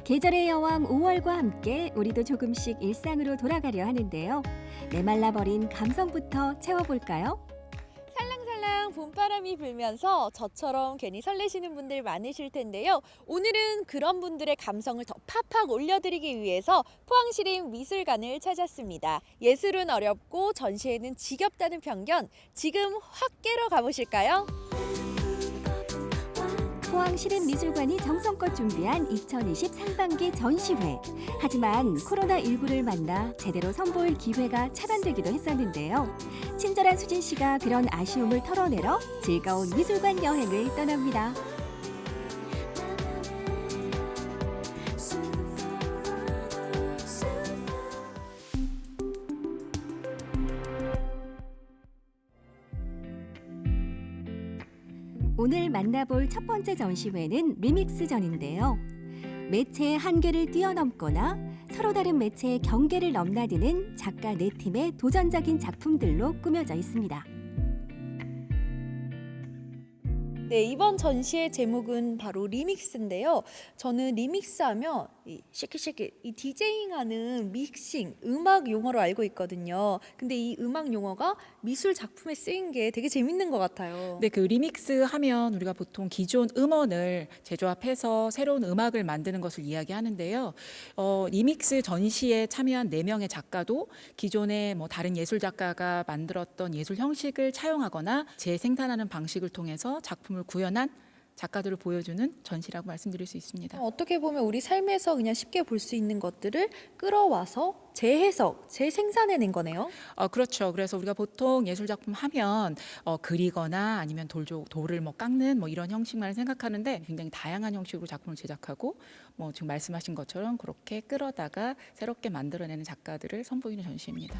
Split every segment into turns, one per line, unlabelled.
계절의 여왕 5월과 함께 우리도 조금씩 일상으로 돌아가려 하는데요. 메말라버린 감성부터 채워볼까요?
살랑살랑 봄바람이 불면서 저처럼 괜히 설레시는 분들 많으실 텐데요. 오늘은 그런 분들의 감성을 더 팍팍 올려드리기 위해서 포항시립 미술관을 찾았습니다. 예술은 어렵고 전시회는 지겹다는 편견, 지금 확 깨러 가보실까요?
포항시립미술관이 정성껏 준비한 2020 상반기 전시회. 하지만 코로나19를 만나 제대로 선보일 기회가 차단되기도 했었는데요. 친절한 수진 씨가 그런 아쉬움을 털어내러 즐거운 미술관 여행을 떠납니다. 오늘 만나볼 첫 번째 전시회는 리믹스전인데요. 매체의 한계를 뛰어넘거나 서로 다른 매체의 경계를 넘나드는 작가 4팀의 도전적인 작품들로 꾸며져 있습니다.
네, 이번 전시의 제목은 바로 리믹스인데요. 저는 리믹스하면 이 쉐킷쉐킷, 이 디제잉하는 믹싱, 음악 용어로 알고 있거든요. 근데 이 음악 용어가 미술 작품에 쓰인 게 되게 재밌는 것 같아요.
네, 그 리믹스 하면 우리가 보통 기존 음원을 재조합해서 새로운 음악을 만드는 것을 이야기하는데요. 리믹스 전시에 참여한 4명의 작가도 기존의 다른 예술 작가가 만들었던 예술 형식을 차용하거나 재생산하는 방식을 통해서 작품을 구현한 작가들을 보여주는 전시라고 말씀드릴 수 있습니다.
어떻게 보면 우리 삶에서 그냥 쉽게 볼 수 있는 것들을 끌어와서 재해석, 재생산해낸 거네요.
그렇죠. 그래서 우리가 보통 예술 작품 하면 그리거나 아니면 돌을 깎는 이런 형식만 생각하는데 굉장히 다양한 형식으로 작품을 제작하고 지금 말씀하신 것처럼 그렇게 끌어다가 새롭게 만들어내는 작가들을 선보이는 전시입니다.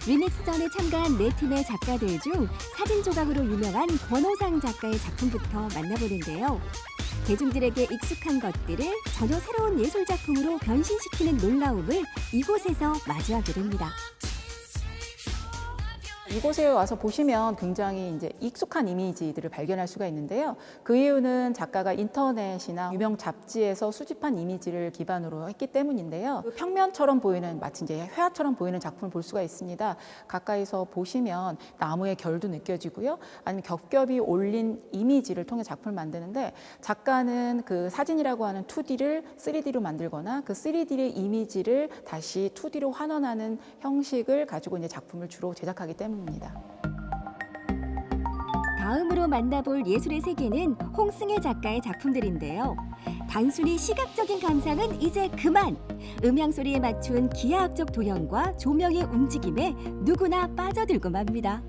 리믹스전에 참가한 4팀의 작가들 중 사진 조각으로 유명한 권호상 작가의 작품부터 만나보는데요. 대중들에게 익숙한 것들을 전혀 새로운 예술 작품으로 변신시키는 놀라움을 이곳에서 마주하게 됩니다.
이곳에 와서 보시면 굉장히 이제 익숙한 이미지들을 발견할 수가 있는데요. 그 이유는 작가가 인터넷이나 유명 잡지에서 수집한 이미지를 기반으로 했기 때문인데요. 그 평면처럼 보이는 마치 이제 회화처럼 보이는 작품을 볼 수가 있습니다. 가까이서 보시면 나무의 결도 느껴지고요. 아니면 겹겹이 올린 이미지를 통해 작품을 만드는데 작가는 그 사진이라고 하는 2D를 3D로 만들거나 그 3D의 이미지를 다시 2D로 환원하는 형식을 가지고 이제 작품을 주로 제작하기 때문입니다.
다음으로 만나볼 예술의 세계는 홍승혜 작가의 작품들인데요. 단순히 시각적인 감상은 이제 그만! 음향소리에 맞춘 기하학적 도형과 조명의 움직임에 누구나 빠져들고 맙니다.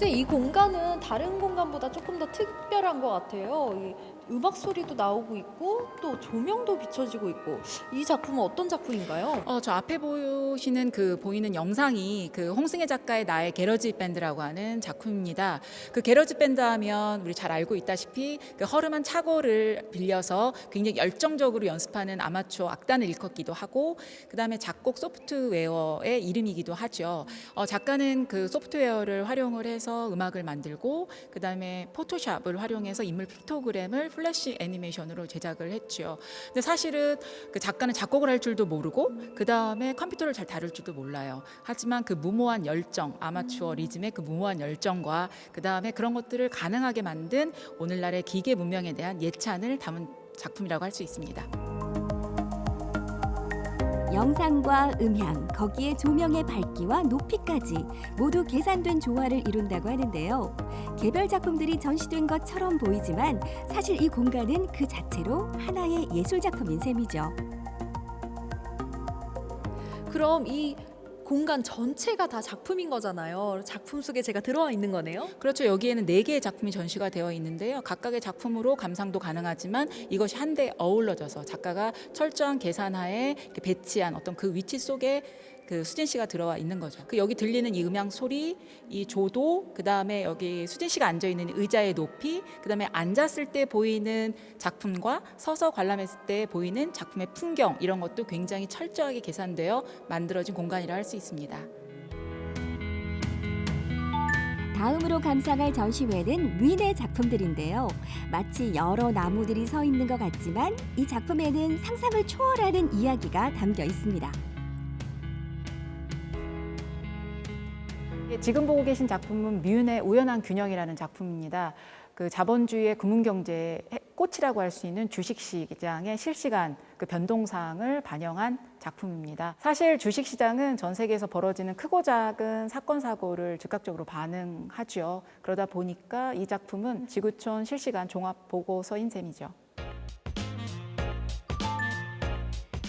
이 공간은 다른 공간보다 조금 더 특별한 것 같아요. 이 음악 소리도 나오고 있고 또 조명도 비춰지고 있고 이 작품은 어떤 작품인가요?
저 앞에 보시는 보이는 영상이 그 홍승혜 작가의 나의 게러지 밴드라고 하는 작품입니다. 그 게러지 밴드 하면 우리 잘 알고 있다시피 그 허름한 차고를 빌려서 굉장히 열정적으로 연습하는 아마추어 악단을 일컫기도 하고 그다음에 작곡 소프트웨어의 이름이기도 하죠. 작가는 그 소프트웨어를 활용을 해서 음악을 만들고 그다음에 포토샵을 활용해서 인물 픽토그램을 플래시 애니메이션으로 제작을 했죠. 근데 사실은 그 작가는 작곡을 할 줄도 모르고 그 다음에 컴퓨터를 잘 다룰 줄도 몰라요. 하지만 그 무모한 열정, 아마추어 리즘의 그 무모한 열정과 그 다음에 그런 것들을 가능하게 만든 오늘날의 기계 문명에 대한 예찬을 담은 작품이라고 할 수 있습니다.
영상과 음향, 거기에 조명의 밝기와 높이까지 모두 계산된 조화를 이룬다고 하는데요. 개별 작품들이 전시된 것처럼 보이지만 사실 이 공간은 그 자체로 하나의 예술 작품인 셈이죠.
그럼 이 공간 전체가 다 작품인 거잖아요. 작품 속에 제가 들어와 있는 거네요.
그렇죠. 여기에는 4개의 작품이 전시가 되어 있는데요. 각각의 작품으로 감상도 가능하지만 이것이 한데 어우러져서 작가가 철저한 계산하에 배치한 어떤 그 위치 속에 그 수진 씨가 들어와 있는 거죠. 여기 들리는 이 음향 소리, 이 조도, 그 다음에 여기 수진 씨가 앉아 있는 의자의 높이, 그 다음에 앉았을 때 보이는 작품과 서서 관람했을 때 보이는 작품의 풍경 이런 것도 굉장히 철저하게 계산되어 만들어진 공간이라 할 수 있습니다.
다음으로 감상할 전시회는 윈의 작품들인데요. 마치 여러 나무들이 서 있는 것 같지만 이 작품에는 상상을 초월하는 이야기가 담겨 있습니다.
지금 보고 계신 작품은 뮌의 우연한 균형이라는 작품입니다. 그 자본주의의 금융경제의 꽃이라고 할 수 있는 주식시장의 실시간 그 변동사항을 반영한 작품입니다. 사실 주식시장은 전 세계에서 벌어지는 크고 작은 사건, 사고를 즉각적으로 반응하죠. 그러다 보니까 이 작품은 지구촌 실시간 종합보고서인 셈이죠.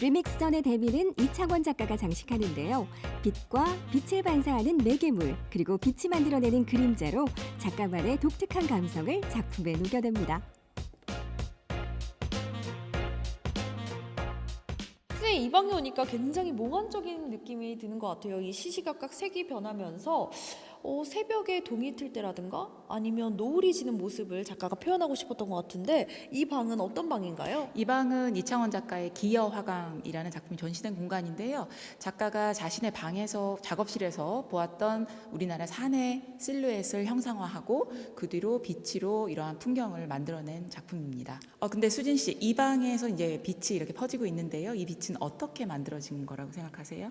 리믹스전의 대미는 이창원 작가가 장식하는데요. 빛과 빛을 반사하는 매개물, 그리고 빛이 만들어내는 그림자로 작가만의 독특한 감성을 작품에 녹여냅니다.
선생님, 이 방에 오니까 굉장히 몽환적인 느낌이 드는 것 같아요. 이 시시각각 색이 변하면서 새벽에 동이 틀 때라든가 아니면 노을이 지는 모습을 작가가 표현하고 싶었던 것 같은데 이 방은 어떤 방인가요?
이 방은 이창원 작가의 기여 화강이라는 작품이 전시된 공간인데요. 작가가 자신의 방에서 작업실에서 보았던 우리나라 산의 실루엣을 형상화하고 그 뒤로 빛으로 이러한 풍경을 만들어낸 작품입니다. 근데 수진 씨, 이 방에서 이제 빛이 이렇게 퍼지고 있는데요. 이 빛은 어떻게 만들어진 거라고 생각하세요?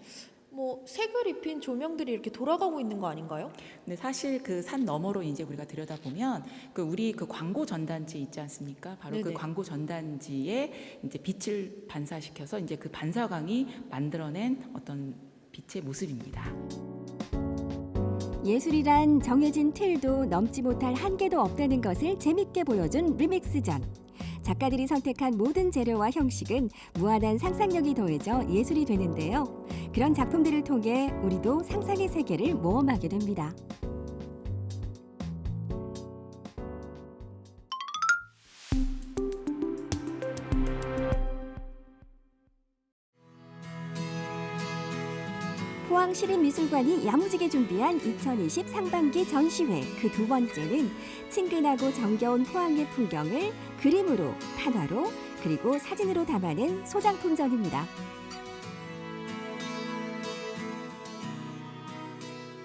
색을 입힌 조명들이 이렇게 돌아가고 있는 거 아닌가요?
근데 사실 그 산 너머로 이제 우리가 들여다보면 우리 광고 전단지 있지 않습니까? 바로
네네.
그 광고 전단지에 이제 빛을 반사시켜서 이제 그 반사광이 만들어낸 어떤 빛의 모습입니다.
예술이란 정해진 틀도 넘지 못할 한계도 없다는 것을 재밌게 보여준 리믹스전. 작가들이 선택한 모든 재료와 형식은 무한한 상상력이 더해져 예술이 되는데요. 그런 작품들을 통해 우리도 상상의 세계를 모험하게 됩니다. 포항시립미술관이 야무지게 준비한 2020 상반기 전시회 그 두 번째는 친근하고 정겨운 포항의 풍경을 그림으로, 판화로, 그리고 사진으로 담아낸 소장품전입니다.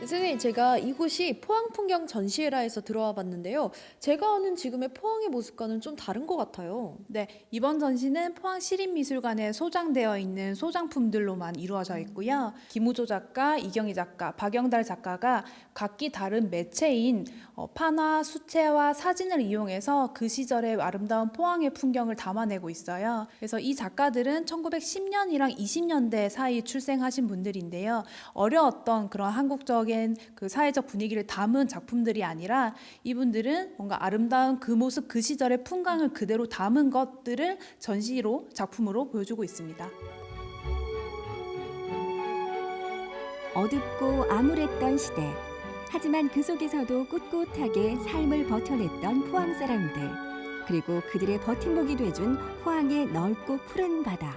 선생님, 제가 이곳이 포항 풍경 전시회라 해서 들어와 봤는데요. 제가 아는 지금의 포항의 모습과는 좀 다른 것 같아요.
네, 이번 전시는 포항시립미술관에 소장되어 있는 소장품들로만 이루어져 있고요. 김우조 작가, 이경희 작가, 박영달 작가가 각기 다른 매체인 판화, 수채화, 사진을 이용해서 그 시절의 아름다운 포항의 풍경을 담아내고 있어요. 그래서 이 작가들은 1910년이랑 20년대 사이 출생하신 분들인데요. 어려웠던 그런 한국적인 그 사회적 분위기를 담은 작품들이 아니라 이분들은 뭔가 아름다운 그 모습, 그 시절의 풍광을 그대로 담은 것들을 전시로, 작품으로 보여주고 있습니다.
어둡고 암울했던 시대. 하지만 그 속에서도 꿋꿋하게 삶을 버텨냈던 포항 사람들. 그리고 그들의 버팀목이 돼준 포항의 넓고 푸른 바다.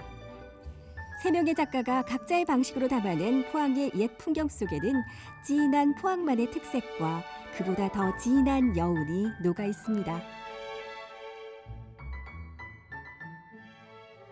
세 명의 작가가 각자의 방식으로 담아낸 포항의 옛 풍경 속에는 진한 포항만의 특색과 그보다 더 진한 여운이 녹아 있습니다.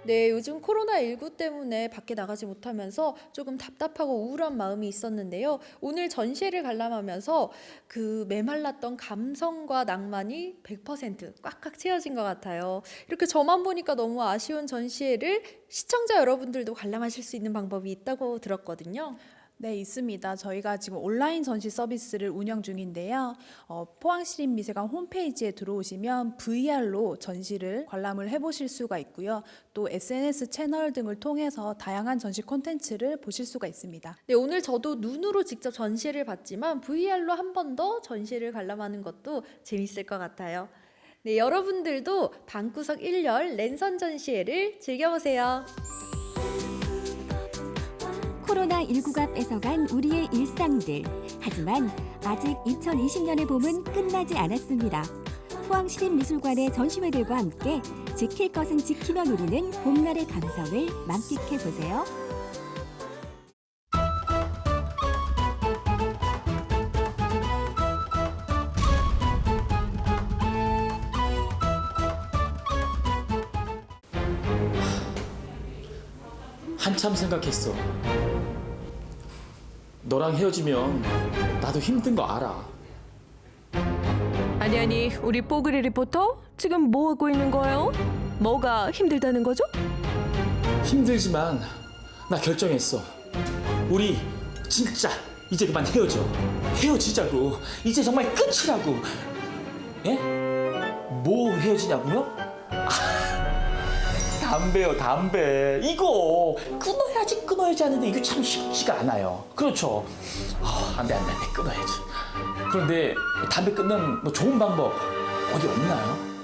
네, 요즘 코로나19 때문에 밖에 나가지 못하면서 조금 답답하고 우울한 마음이 있었는데요. 오늘 전시회를 관람하면서 그 메말랐던 감성과 낭만이 100% 꽉꽉 채워진 것 같아요. 이렇게 저만 보니까 너무 아쉬운 전시회를 시청자 여러분들도 관람하실 수 있는 방법이 있다고 들었거든요.
네, 있습니다. 저희가 지금 온라인 전시 서비스를 운영 중인데요. 포항시립미술관 홈페이지에 들어오시면 VR로 전시를 관람을 해보실 수가 있고요. 또 SNS 채널 등을 통해서 다양한 전시 콘텐츠를 보실 수가 있습니다.
네, 오늘 저도 눈으로 직접 전시를 봤지만 VR로 한 번 더 전시를 관람하는 것도 재밌을 것 같아요. 네, 여러분들도 방구석 1열 랜선 전시회를 즐겨보세요.
코로나19가 뺏어간 우리의 일상들. 하지만 아직 2020년의 봄은 끝나지 않았습니다. 포항시립미술관의 전시회들과 함께 지킬 것은 지키며 누리는 봄날의 감성을 만끽해보세요.
한참 생각했어. 너랑 헤어지면 나도 힘든 거 알아.
아니, 우리 뽀글이 리포터? 지금 뭐 하고 있는 거예요? 뭐가 힘들다는 거죠?
힘들지만 나 결정했어. 우리 진짜 이제 그만 헤어져. 헤어지자고. 이제 정말 끝이라고. 예? 뭐 헤어지냐고요? 담배요, 담배. 이거 끊어야지 하는데 이게 참 쉽지가 않아요. 그렇죠? 안 돼, 끊어야지. 그런데 담배 끊는 뭐 좋은 방법 어디 없나요?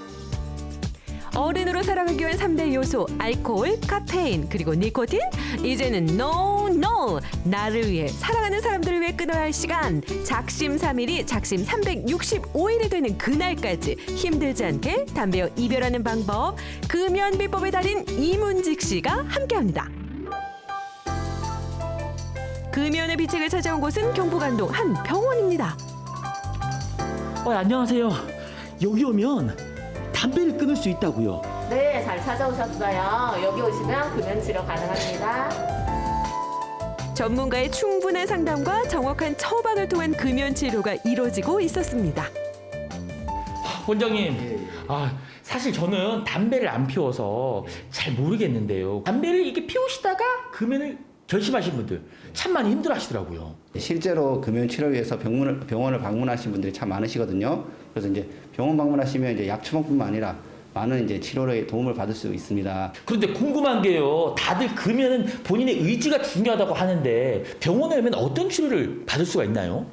어른으로 살아가기 위한 3대 요소 알코올, 카페인, 그리고 니코틴. 이제는 NO! 나를 위해 사랑하는 사람들을 위해 끊어야 할 시간. 작심 3일이 작심 365일이 되는 그날까지 힘들지 않게 담배와 이별하는 방법. 금연 비법의 달인 이문직 씨가 함께합니다. 금연의 비책을 찾아온 곳은 경북 안동 한 병원입니다.
안녕하세요. 여기 오면 담배를 끊을 수 있다고요.
네, 잘 찾아오셨어요. 여기 오시면 금연 치료 가능합니다.
전문가의 충분한 상담과 정확한 처방을 통한 금연 치료가 이루어지고 있었습니다.
원장님, 사실 저는 담배를 안 피워서 잘 모르겠는데요. 담배를 이렇게 피우시다가 금연을 결심하신 분들 참 많이 힘들어하시더라고요.
실제로 금연 치료를 위해서 병원을 방문하신 분들이 참 많으시거든요. 그래서 이제 병원 방문하시면 이제 약 처방뿐만 아니라 많은 이제 치료에 도움을 받을 수 있습니다.
그런데 궁금한 게요. 다들 금연은 본인의 의지가 중요하다고 하는데 병원에 오면 어떤 치료를 받을 수가 있나요?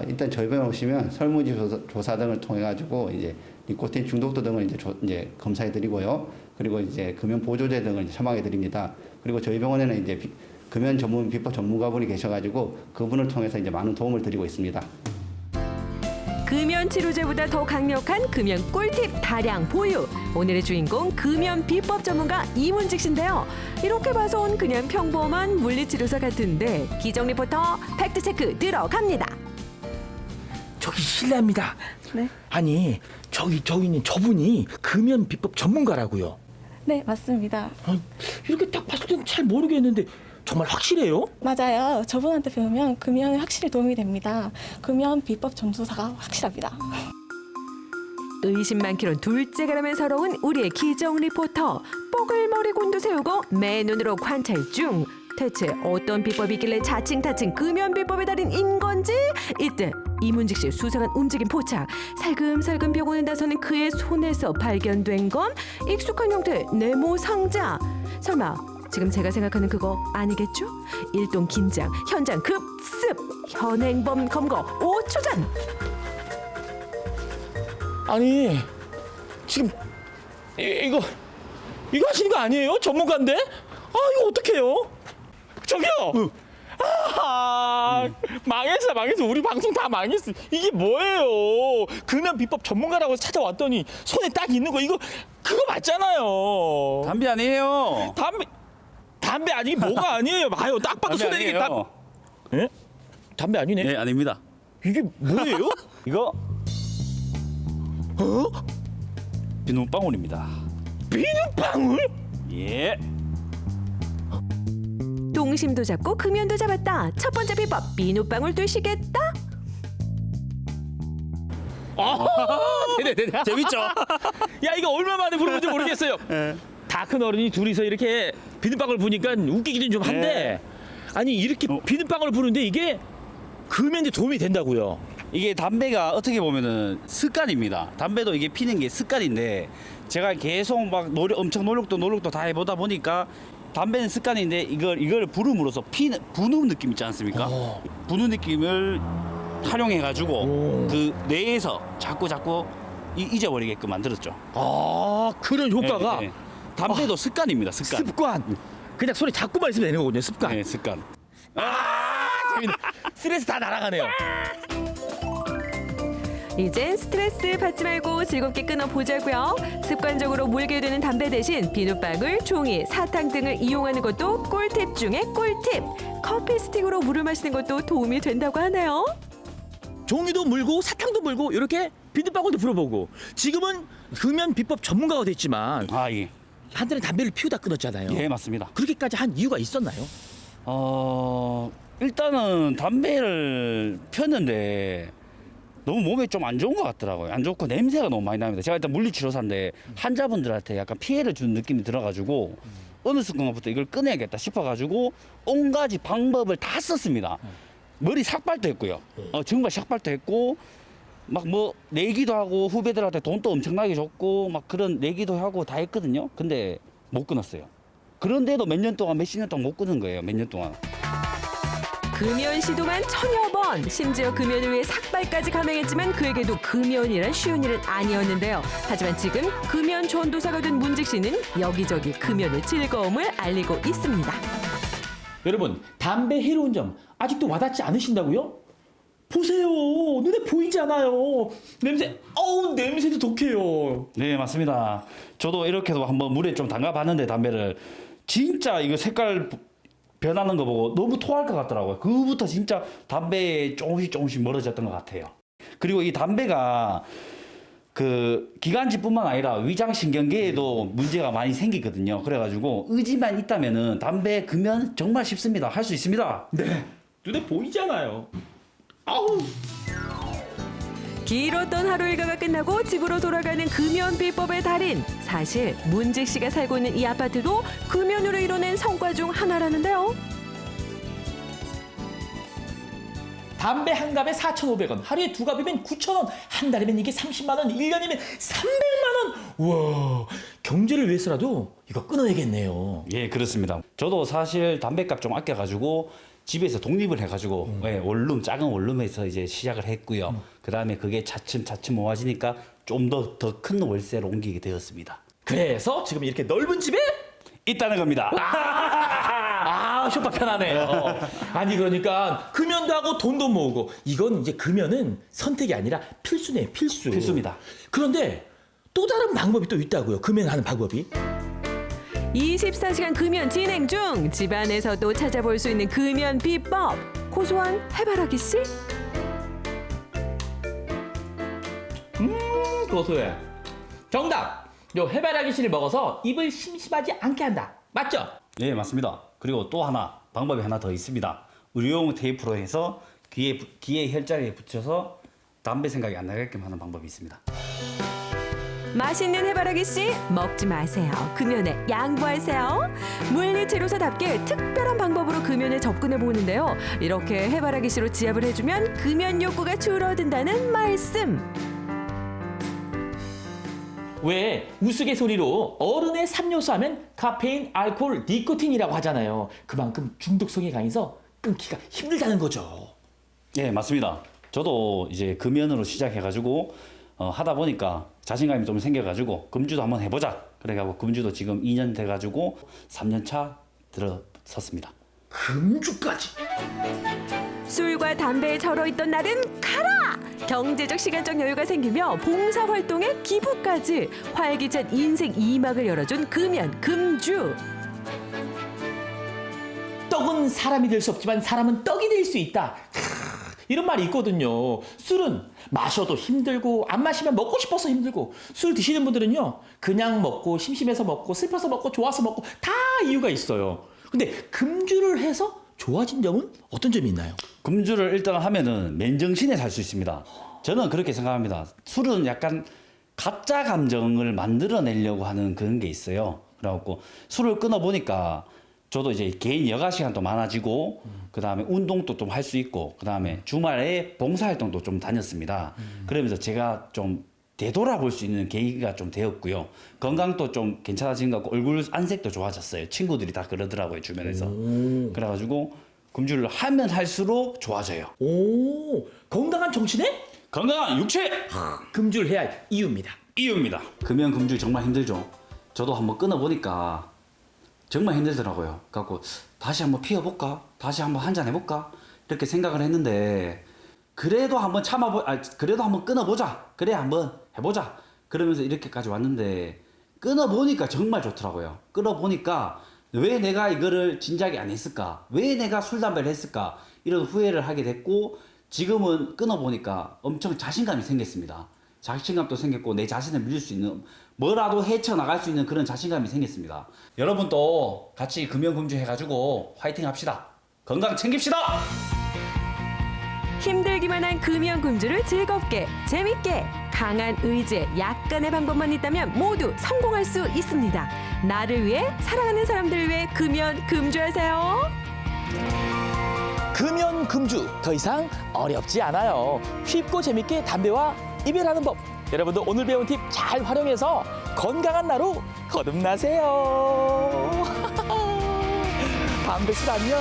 일단 저희 병원 오시면 설문지 조사 등을 통해 가지고 이제 니코틴 중독도 등을 이제 검사해 드리고요. 그리고 이제 금연 보조제 등을 처방해 드립니다. 그리고 저희 병원에는 이제 금연 전문 비법 전문가분이 계셔가지고 그분을 통해서 이제 많은 도움을 드리고 있습니다.
금연 치료제보다 더 강력한 금연 꿀팁 다량 보유. 오늘의 주인공 금연 비법 전문가 이문직 씨인데요. 이렇게 봐선 그냥 평범한 물리치료사 같은데 기정 리포터 팩트 체크 들어갑니다.
저기 실례합니다.
네.
아니 저기 있는 저분이 금연 비법 전문가라고요.
네, 맞습니다.
이렇게 딱 봤을 때는 잘 모르겠는데 정말 확실해요?
맞아요. 저분한테 배우면 금연에 확실히 도움이 됩니다. 금연 비법 전수사가 확실합니다.
의심 많기론 둘째가라면 서러운 우리의 기정 리포터. 뽀글머리 곤두세우고 맨눈으로 관찰 중. 대체 어떤 비법이 있길래 자칭 금연 비법의 달인인 건지. 이때 이문직 씨의 수상한 움직임 포착. 살금살금 병원에 나서는 그의 손에서 발견된 건 익숙한 형태의 네모 상자. 설마 지금 제가 생각하는 그거 아니겠죠? 일동 긴장, 현장 급습, 현행범 검거 5초 전.
아니 지금 이거 하시는 거 아니에요? 전문가인데? 이거 어떡해요? 저기요. 망했어. 우리 방송 다 망했어. 이게 뭐예요? 금연 비법 전문가라고 찾아왔더니 손에 딱 있는 거 이거 그거 맞잖아요.
담배 아니에요.
담배 아니 뭐가 아니에요? 봐요. 딱 봐도 손에 이게 다. 예? 담배 아니네.
네, 아닙니다.
이게 뭐예요?
이거 비눗방울입니다.
비눗방울?
예.
동심도 잡고 금연도 잡았다. 첫 번째 비법 비눗방울 뜨시겠다.
네네.
재밌죠?
야 이거 얼마 만에 부르는지 모르겠어요. 다 큰 어른이 둘이서 이렇게 비눗방울 부니까 웃기기는 좀 한데 아니 이렇게 비눗방울 부는데 이게 금연에 도움이 된다고요?
이게 담배가 어떻게 보면은 습관입니다. 담배도 이게 피는 게 습관인데 제가 계속 막 엄청 노력도 다 해보다 보니까 담배는 습관인데 이걸 부름으로써 부는 느낌 있지 않습니까? 부는 느낌을 활용해가지고 그 뇌에서 자꾸 잊어버리게끔 만들었죠.
그런 효과가.
네. 담배도 습관입니다. 습관.
그냥 손에 잡고만 있으면 되는 거거든요. 습관.
네, 습관.
재밌네. 스트레스 다 날아가네요.
이젠 스트레스 받지 말고 즐겁게 끊어보자고요. 습관적으로 물게 되는 담배 대신 비눗방울, 종이, 사탕 등을 이용하는 것도 꿀팁 중에 꿀팁. 커피 스틱으로 물을 마시는 것도 도움이 된다고 하네요.
종이도 물고 사탕도 물고 이렇게 비눗방울도 불어보고 지금은 금연 비법 전문가가 됐지만
예.
한때는 담배를 피우다 끊었잖아요.
예, 맞습니다.
그렇게까지 한 이유가 있었나요?
일단은 담배를 폈는데 너무 몸에 좀 안 좋은 것 같더라고요. 안 좋고 냄새가 너무 많이 납니다. 제가 일단 물리치료사인데 환자분들한테 약간 피해를 주는 느낌이 들어가지고 어느 순간부터 이걸 끊어야겠다 싶어가지고 온가지 방법을 다 썼습니다. 머리 삭발도 했고요. 정말 삭발도 했고 막 뭐 내기도 하고 후배들한테 돈도 엄청나게 줬고 막 그런 내기도 하고 다 했거든요. 근데 못 끊었어요. 그런데도 몇 년 동안 몇십 년 동안 못 끊은 거예요. 몇 년 동안.
금연 시도만 1000여 번, 심지어 금연을 위해 삭발까지 감행했지만 그에게도 금연이란 쉬운 일은 아니었는데요. 하지만 지금 금연 전도사가 된 문직 씨는 여기저기 금연의 즐거움을 알리고 있습니다.
여러분, 담배 해로운 점 아직도 와닿지 않으신다고요? 보세요. 눈에 보이잖아요. 냄새, 냄새도 독해요.
네, 맞습니다. 저도 이렇게도 한번 물에 좀 담가봤는데 담배를 진짜 이거 색깔 변하는 거 보고 너무 토할 것 같더라고요. 그부터 진짜 담배에 조금씩 멀어졌던 것 같아요. 그리고 이 담배가 그 기관지뿐만 아니라 위장신경계에도 문제가 많이 생기거든요. 그래가지고 의지만 있다면은 담배 금연 정말 쉽습니다. 할 수 있습니다.
네, 눈에 보이잖아요. 아우.
길었던 하루 일과가 끝나고 집으로 돌아가는 금연 비법의 달인. 사실 문직 씨가 살고 있는 이 아파트도 금연으로 이뤄낸 성과 중 하나라는데요.
담배 한 갑에 4,500원, 하루에 2갑이면 9,000원, 한 달이면 이게 30만 원, 1년이면 300만 원. 와, 경제를 위해서라도 이거 끊어야겠네요.
예, 그렇습니다. 저도 사실 담배값 좀 아껴가지고 집에서 독립을 해가지고 원룸, 작은 원룸에서 이제 시작을 했고요. 그 다음에 그게 차츰 모아지니까 좀 더 큰 월세로 옮기게 되었습니다.
그래서 지금 이렇게 넓은 집에
있다는 겁니다.
쇼파 편하네요. 아니 그러니까 금연도 하고 돈도 모으고 이건 이제 금연은 선택이 아니라 필수네요. 필수.
필수입니다.
그런데 또 다른 방법이 또 있다고요. 금연하는 방법이.
24시간 금연 진행 중. 집안에서도 찾아볼 수 있는 금연 비법. 고소한 해바라기 씨?
고소해. 정답. 요 해바라기 씨를 먹어서 입을 심심하지 않게 한다. 맞죠?
네, 맞습니다. 그리고 또 하나 방법이 하나 더 있습니다. 의료용 테이프로 해서 귀에 혈자리에 붙여서 담배 생각이 안 나게끔 하는 방법이 있습니다.
맛있는 해바라기 씨 먹지 마세요. 금연에 양보하세요. 물리치료사답게 특별한 방법으로 금연에 접근해 보는데요. 이렇게 해바라기 씨로 지압을 해주면 금연 욕구가 줄어든다는 말씀.
왜 우스갯소리로 어른의 3요소 하면 카페인, 알코올, 니코틴이라고 하잖아요. 그만큼 중독성이 강해서 끊기가 힘들다는 거죠.
네, 맞습니다. 저도 이제 금연으로 시작해가지고 하다 보니까 자신감이 좀 생겨가지고 금주도 한번 해보자. 그래가지고 금주도 지금 2년 돼가지고 3년 차 들어섰습니다.
금주까지.
술과 담배에 절어있던 날은 가라! 경제적 시간적 여유가 생기며 봉사활동에 기부까지 활기찬 인생 2막을 열어준 금연, 금주.
떡은 사람이 될 수 없지만 사람은 떡이 될 수 있다. 이런 말이 있거든요. 술은 마셔도 힘들고 안 마시면 먹고 싶어서 힘들고 술 드시는 분들은요. 그냥 먹고 심심해서 먹고 슬퍼서 먹고 좋아서 먹고 다 이유가 있어요. 근데 금주를 해서 좋아진 점은 어떤 점이 있나요?
금주를 일단 하면은 맨정신에 살 수 있습니다. 저는 그렇게 생각합니다. 술은 약간 가짜 감정을 만들어내려고 하는 그런 게 있어요. 그래갖고 술을 끊어보니까 저도 이제 개인 여가 시간도 많아지고 그 다음에 운동도 좀 할 수 있고 그 다음에 주말에 봉사활동도 좀 다녔습니다. 그러면서 제가 좀 되돌아볼 수 있는 계기가 좀 되었고요. 건강도 좀 괜찮아진 것 같고 얼굴 안색도 좋아졌어요. 친구들이 다 그러더라고요, 주변에서. 그래가지고 금주를 하면 할수록 좋아져요.
오, 건강한 정신에
건강한 육체!
금주를 해야 할 이유입니다.
이유입니다. 금연 금주 정말 힘들죠. 저도 한번 끊어보니까 정말 힘들더라고요. 그래갖고 다시 한번 피워볼까? 다시 한번 한잔 해볼까? 이렇게 생각을 했는데 그래도 한번 그래도 한번 끊어보자. 그래 한번 해보자. 그러면서 이렇게까지 왔는데 끊어보니까 정말 좋더라고요. 끊어보니까 왜 내가 이거를 진작에 안 했을까? 왜 내가 술, 담배를 했을까? 이런 후회를 하게 됐고 지금은 끊어보니까 엄청 자신감이 생겼습니다. 자신감도 생겼고 내 자신을 믿을 수 있는 뭐라도 헤쳐나갈 수 있는 그런 자신감이 생겼습니다. 여러분도 같이 금연금주 해가지고 화이팅 합시다. 건강 챙깁시다.
힘들기만 한 금연금주를 즐겁게 재밌게 강한 의지에 약간의 방법만 있다면 모두 성공할 수 있습니다. 나를 위해 사랑하는 사람들을 위해 금연금주하세요.
금연 금주 더 이상 어렵지 않아요. 쉽고 재밌게 담배와 이별하는 법. 여러분도 오늘 배운 팁 잘 활용해서 건강한 나로 거듭나세요. 담배술 안녕.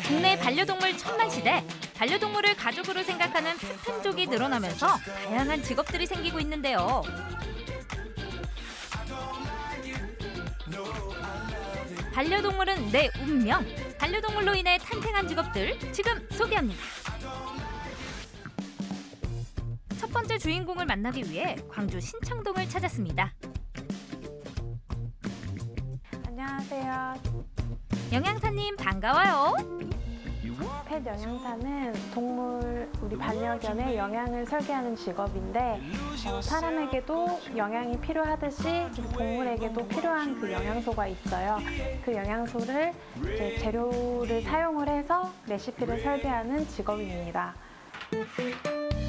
국내 반려동물 천만 시대. 반려동물을 가족으로 생각하는 패턴족이 늘어나면서 다양한 직업들이 생기고 있는데요. 반려동물은 내 운명. 반려동물로 인해 탄생한 직업들 지금 소개합니다. 첫 번째 주인공을 만나기 위해 광주 신창동을 찾았습니다.
안녕하세요.
영양사님 반가워요.
펫 영양사는 동물 우리 반려견의 영양을 설계하는 직업인데 사람에게도 영양이 필요하듯이 동물에게도 필요한 그 영양소가 있어요. 그 영양소를 이제 재료를 사용을 해서 레시피를 설계하는 직업입니다.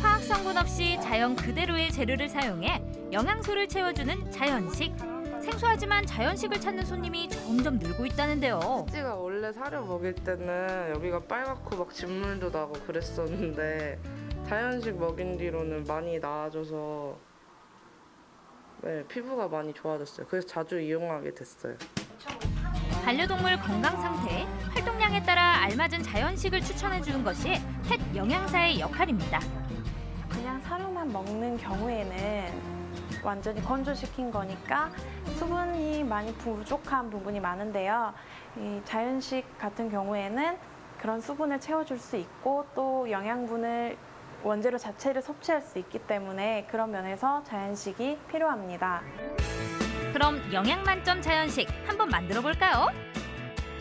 화학 성분 없이 자연 그대로의 재료를 사용해 영양소를 채워주는 자연식. 생소하지만 자연식을 찾는 손님이 점점 늘고 있다는데요.
찌가 원래 사료 먹일 때는 여기가 빨갛고 막 진물도 나고 그랬었는데 자연식 먹인 뒤로는 많이 나아져서 네, 피부가 많이 좋아졌어요. 그래서 자주 이용하게 됐어요.
반려동물 건강 상태, 활동량에 따라 알맞은 자연식을 추천해 주는 것이 펫 영양사의 역할입니다.
그냥 사료만 먹는 경우에는 완전히 건조시킨 거니까 수분이 많이 부족한 부분이 많은데요. 이 자연식 같은 경우에는 그런 수분을 채워줄 수 있고 또 영양분을 원재료 자체를 섭취할 수 있기 때문에 그런 면에서 자연식이 필요합니다.
그럼 영양 만점 자연식 한번 만들어 볼까요?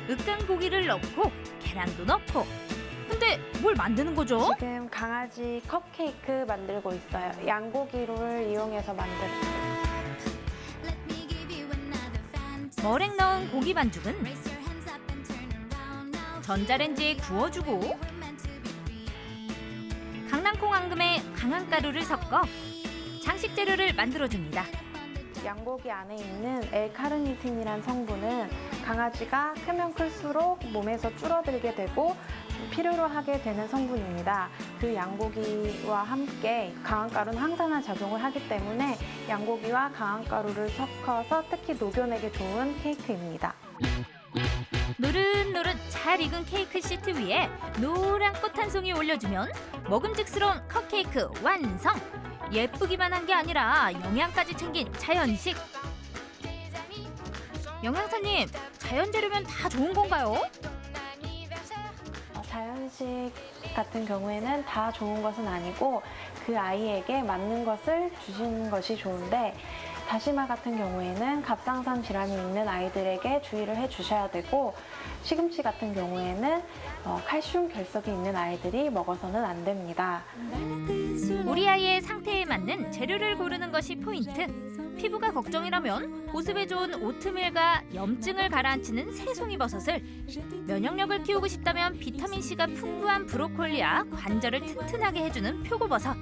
으깬 고기를 넣고 계란도 넣고. 근데 뭘 만드는 거죠?
지금 강아지 컵케이크 만들고 있어요. 양고기를 이용해서 만들어요.
머랭 넣은 고기 반죽은 전자레인지에 구워주고 강낭콩 앙금에 강한 가루를 섞어 장식 재료를 만들어줍니다.
양고기 안에 있는 L-카르니틴이란 성분은 강아지가 크면 클수록 몸에서 줄어들게 되고 필요로 하게 되는 성분입니다. 그 양고기와 함께 강한가루는 항산화 작용을 하기 때문에 양고기와 강한가루를 섞어서 특히 녹여내기 좋은 케이크입니다.
노릇노릇 잘 익은 케이크 시트 위에 노란 꽃 한 송이 올려주면 먹음직스러운 컵케이크 완성! 예쁘기만 한 게 아니라 영양까지 챙긴 자연식. 영양사님, 자연 재료면 다 좋은 건가요?
자연식 같은 경우에는 다 좋은 것은 아니고 그 아이에게 맞는 것을 주시는 것이 좋은데 다시마 같은 경우에는 갑상선 질환이 있는 아이들에게 주의를 해주셔야 되고 시금치 같은 경우에는 칼슘 결석이 있는 아이들이 먹어서는 안 됩니다.
우리 아이의 상태에 맞는 재료를 고르는 것이 포인트. 피부가 걱정이라면 보습에 좋은 오트밀과 염증을 가라앉히는 새송이버섯을, 면역력을 키우고 싶다면 비타민C가 풍부한 브로콜리와 관절을 튼튼하게 해주는 표고버섯,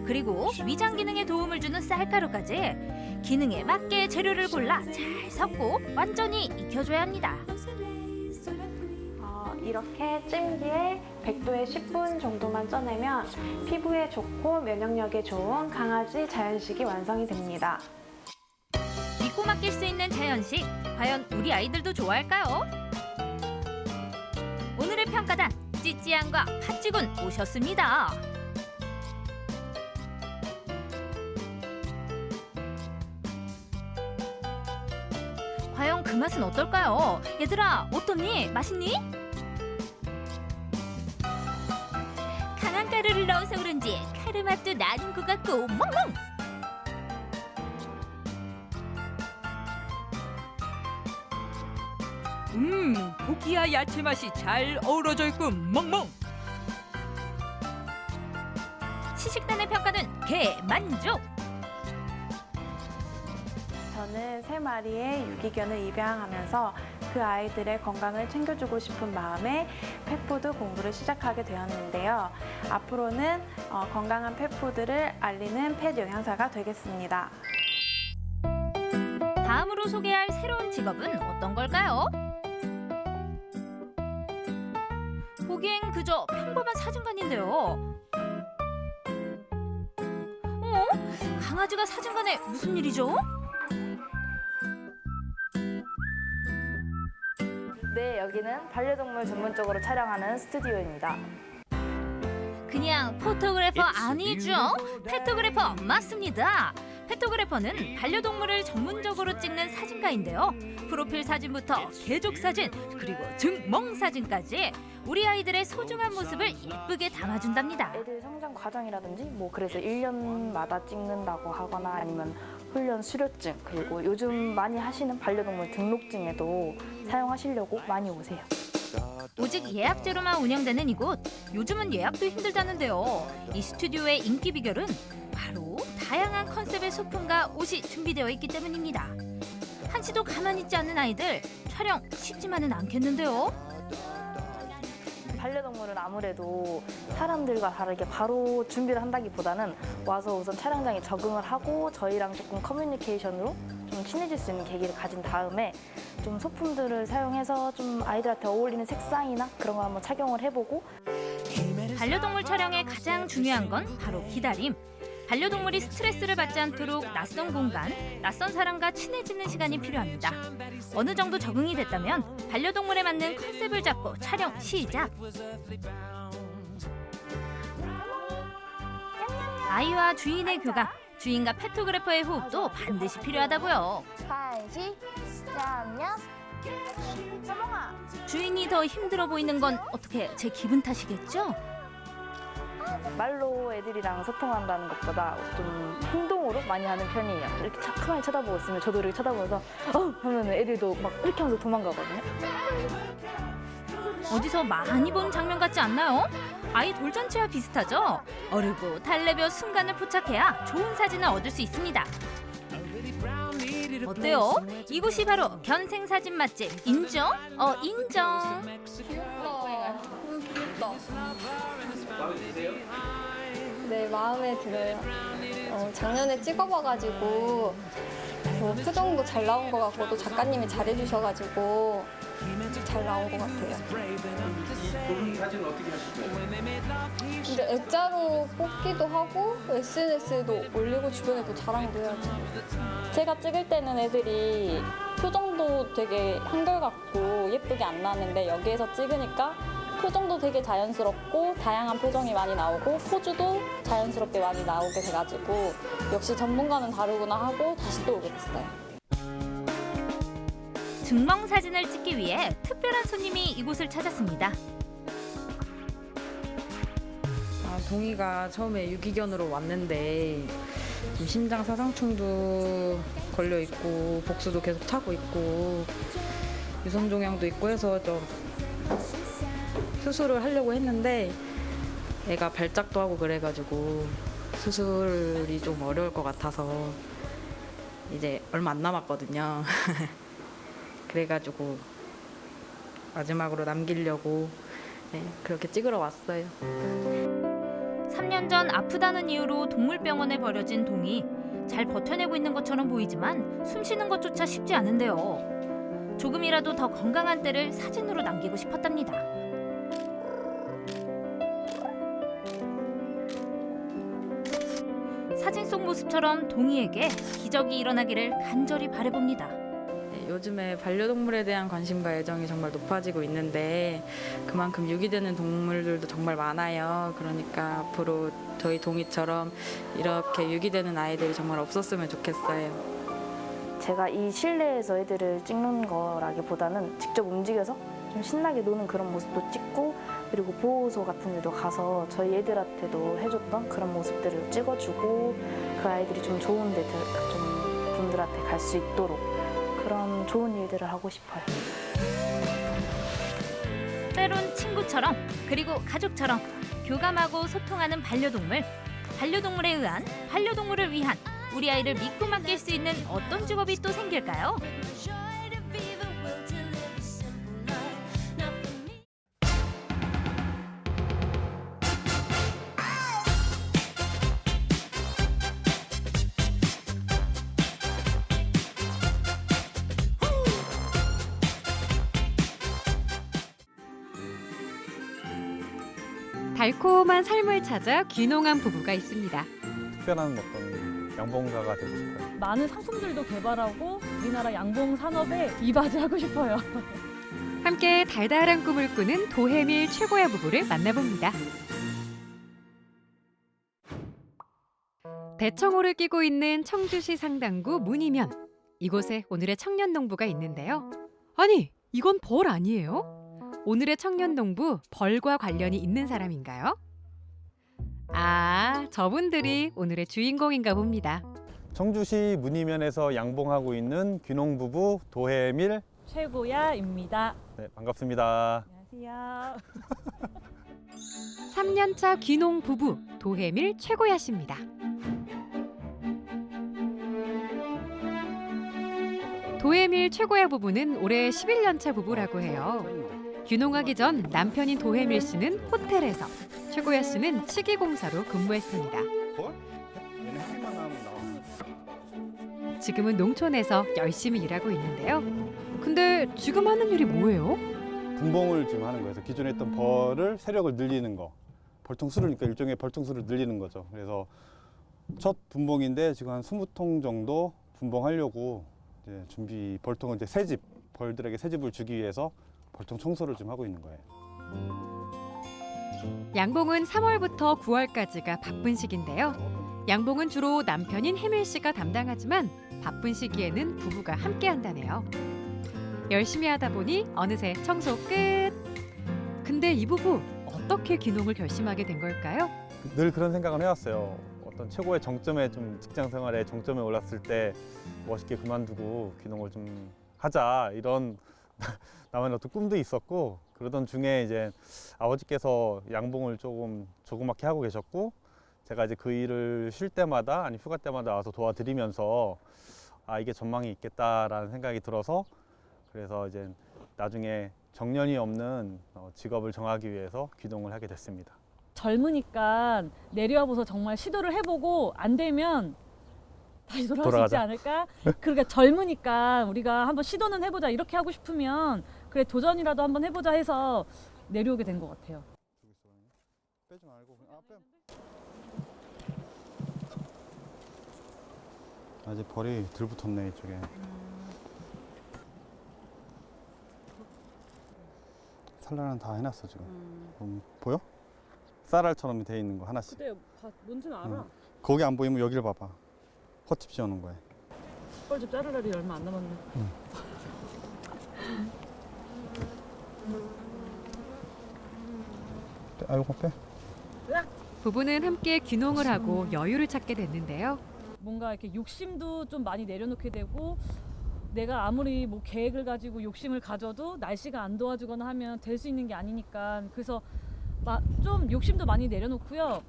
그리고 위장 기능에 도움을 주는 쌀가루까지 기능에 맞게 재료를 골라 잘 섞고 완전히 익혀줘야 합니다.
이렇게 찜기에 100도에 10분 정도만 쪄내면 피부에 좋고 면역력에 좋은 강아지 자연식이 완성이 됩니다.
믿고 맡길 수 있는 자연식, 과연 우리 아이들도 좋아할까요? 오늘의 평가단 찌찌양과 팥쥐군 오셨습니다. 과연 그 맛은 어떨까요? 얘들아, 어떻니? 맛있니? 강한 가루를 넣어서 그런지 카르 맛도 나는 것 같고 멍멍! 고기와 야채 맛이 잘 어우러져 있군. 멍멍. 시식단의 평가는 개만족.
저는 3마리의 유기견을 입양하면서 그 아이들의 건강을 챙겨주고 싶은 마음에 펫푸드 공부를 시작하게 되었는데요. 앞으로는 건강한 펫푸드를 알리는 펫 영양사가 되겠습니다.
다음으로 소개할 새로운 직업은 어떤 걸까요? 보기엔 그저 평범한 사진관인데요. 강아지가 사진관에 무슨 일이죠?
네, 여기는 반려동물 전문적으로 촬영하는 스튜디오입니다.
그냥 포토그래퍼 아니죠? 페토그래퍼 맞습니다. 페토그래퍼는 반려동물을 전문적으로 찍는 사진가인데요. 프로필 사진부터 개족 사진, 그리고 증명 사진까지 우리 아이들의 소중한 모습을 예쁘게 담아준답니다.
애들 성장 과정이라든지 뭐 그래서 1년마다 찍는다고 하거나 아니면 훈련 수료증, 그리고 요즘 많이 하시는 반려동물 등록증에도 사용하시려고 많이 오세요.
오직 예약제로만 운영되는 이곳, 요즘은 예약도 힘들다는데요. 이 스튜디오의 인기 비결은 바로 다양한 컨셉의 소품과 옷이 준비되어 있기 때문입니다. 한시도 가만히 있지 않는 아이들, 촬영 쉽지만은 않겠는데요.
반려동물은 아무래도 사람들과 다르게 바로 준비를 한다기보다는 와서 우선 촬영장에 적응을 하고 저희랑 조금 커뮤니케이션으로 좀 친해질 수 있는 계기를 가진 다음에 좀 소품들을 사용해서 좀 아이들한테 어울리는 색상이나 그런 걸 한번 착용을 해보고.
반려동물 촬영의 가장 중요한 건 바로 기다림. 반려동물이 스트레스를 받지 않도록 낯선 공간, 낯선 사람과 친해지는 시간이 필요합니다. 어느 정도 적응이 됐다면 반려동물에 맞는 컨셉을 잡고 촬영 시작! 아이와 주인의 교감, 주인과 페토그래퍼의 호흡도 반드시 필요하다고요.
한시, 냠냠, 서몽아.
주인이 더 힘들어 보이는 건 어떻게 제 기분 탓이겠죠?
말로 애들이랑 소통한다는 것보다 좀 행동으로 많이 하는 편이에요. 이렇게 가만히 쳐다보고 있으면 저도 이렇게 쳐다보면서 하면 애들도 막 이렇게 하면서 도망가거든요.
어디서 많이 본 장면 같지 않나요? 아이 돌잔치와 비슷하죠? 어르고 달래며 순간을 포착해야 좋은 사진을 얻을 수 있습니다. 어때요? 이곳이 바로 견생사진 맛집 인정? 인정.
귀엽다. 네, 마음에 들어요. 작년에 찍어봐가지고 표정도 잘 나온 것 같고 또 작가님이 잘해주셔가지고 잘 나온 것 같아요.
이 사진은 어떻게 하실 거예요?
근데 액자로 뽑기도 하고 SNS에도 올리고 주변에도 자랑도 해야죠. 제가 찍을 때는 애들이 표정도 되게 한결같고 예쁘게 안 나는데 여기에서 찍으니까 표정도 되게 자연스럽고 다양한 표정이 많이 나오고 포즈도 자연스럽게 많이 나오게 돼가지고 역시 전문가는 다르구나 하고 다시 또 오게 됐어요.
증명 사진을 찍기 위해 특별한 손님이 이곳을 찾았습니다.
동이가 처음에 유기견으로 왔는데 좀 심장 사상충도 걸려 있고 복수도 계속 차고 있고 유선 종양도 있고 해서 좀 수술을 하려고 했는데 애가 발작도 하고 그래가지고 수술이 좀 어려울 것 같아서 이제 얼마 안 남았거든요. 그래가지고 마지막으로 남기려고 그렇게 찍으러 왔어요.
3년 전 아프다는 이유로 동물병원에 버려진 동이 잘 버텨내고 있는 것처럼 보이지만 숨 쉬는 것조차 쉽지 않은데요. 조금이라도 더 건강한 때를 사진으로 남기고 싶었답니다. 사진 속 모습처럼 동이에게 기적이 일어나기를 간절히 바라봅니다.
요즘에 반려동물에 대한 관심과 애정이 정말 높아지고 있는데 그만큼 유기되는 동물들도 정말 많아요. 그러니까 앞으로 저희 동이처럼 이렇게 유기되는 아이들이 정말 없었으면 좋겠어요.
제가 이 실내에서 애들을 찍는 거라기보다는 직접 움직여서 좀 신나게 노는 그런 모습도 찍고 그리고 보호소 같은 데도 가서 저희 애들한테도 해줬던 그런 모습들을 찍어주고 그 아이들이 좀 좋은 데 좀 분들한테 갈 수 있도록 그런 좋은 일들을 하고 싶어요.
때론 친구처럼 그리고 가족처럼 교감하고 소통하는 반려동물. 반려동물에 의한, 반려동물을 위한 우리 아이를 믿고 맡길 수 있는 어떤 직업이 또 생길까요?
달콤한 삶을 찾아 귀농한 부부가 있습니다.
특별한 어떤 양봉가가 되고 싶어요.
많은 상품들도 개발하고 우리나라 양봉 산업에 이바지하고 싶어요.
함께 달달한 꿈을 꾸는 도해밀 최고야 부부를 만나봅니다. 대청호를 끼고 있는 청주시 상당구 문이면. 이곳에 오늘의 청년농부가 있는데요. 아니, 이건 벌 아니에요? 오늘의 청년농부, 벌과 관련이 있는 사람인가요? 아, 저분들이 오늘의 주인공인가 봅니다.
청주시 문이면에서 양봉하고 있는 귀농부부 도해밀
최고야입니다.
네, 반갑습니다.
안녕하세요.
3년차 귀농 부부 도해밀 최고야 씨입니다. 도해밀 최고야 부부는 올해 11년차 부부라고 해요. 귀농하기 전 남편인 도해밀 씨는 호텔에서, 최고야 씨는 치기공사로 근무했습니다. 지금은 농촌에서 열심히 일하고 있는데요. 근데 지금 하는 일이 뭐예요?
분봉을 지금 하는 거예요. 그래서 기존에 했던 벌을 세력을 늘리는 거. 벌통 수를, 그러니까 일종의 벌통 수를 늘리는 거죠. 그래서 첫 분봉인데 지금 한 20통 정도 분봉하려고 이제 준비, 벌통은 이제 새집, 벌들에게 새집을 주기 위해서 벌통 청소를 좀 하고 있는 거예요.
양봉은 3월부터 9월까지가 바쁜 시기인데요. 양봉은 주로 남편인 해밀 씨가 담당하지만 바쁜 시기에는 부부가 함께 한다네요. 열심히 하다 보니 어느새 청소 끝. 근데 이 부부 어떻게 귀농을 결심하게 된 걸까요?
늘 그런 생각을 해왔어요. 어떤 최고의 정점에, 좀 직장 생활의 정점에 올랐을 때 멋있게 그만두고 귀농을 좀 하자, 이런 나만의 어떤 꿈도 있었고, 그러던 중에 이제 아버지께서 양봉을 조그맣게 하고 계셨고, 제가 이제 그 일을 쉴 때마다, 아니 휴가 때마다 와서 도와드리면서 아, 이게 전망이 있겠다라는 생각이 들어서, 그래서 이제 나중에 정년이 없는 직업을 정하기 위해서 귀농을 하게 됐습니다.
젊으니까 내려와서 정말 시도를 해보고 안 되면 다시 돌아갈 수 있지 않을까? 그러니까 젊으니까 우리가 한번 시도는 해보자, 이렇게 하고 싶으면 그래 도전이라도 한번 해보자 해서 내려오게 된 것 같아요.
빼지 말고 아직 벌이 덜 붙었네, 이쪽에. 산란은 다 해놨어 지금. 보여? 쌀알처럼 돼 있는 거 하나씩.
그래, 뭔지는 알아.
거기 안 보이면 여기를 봐봐. 헛집 지어놓은 거야.
뻘집 자를 날이 얼마 안 남았네.
아이고, 빼.
부부는 함께 귀농을 하고 여유를 찾게 됐는데요.
뭔가 이렇게 욕심도 좀 많이 내려놓게 되고, 내가 아무리 뭐 계획을 가지고 욕심을 가져도 날씨가 안 도와주거나 하면 될 수 있는 게 아니니까, 그래서 좀 욕심도 많이 내려놓고요.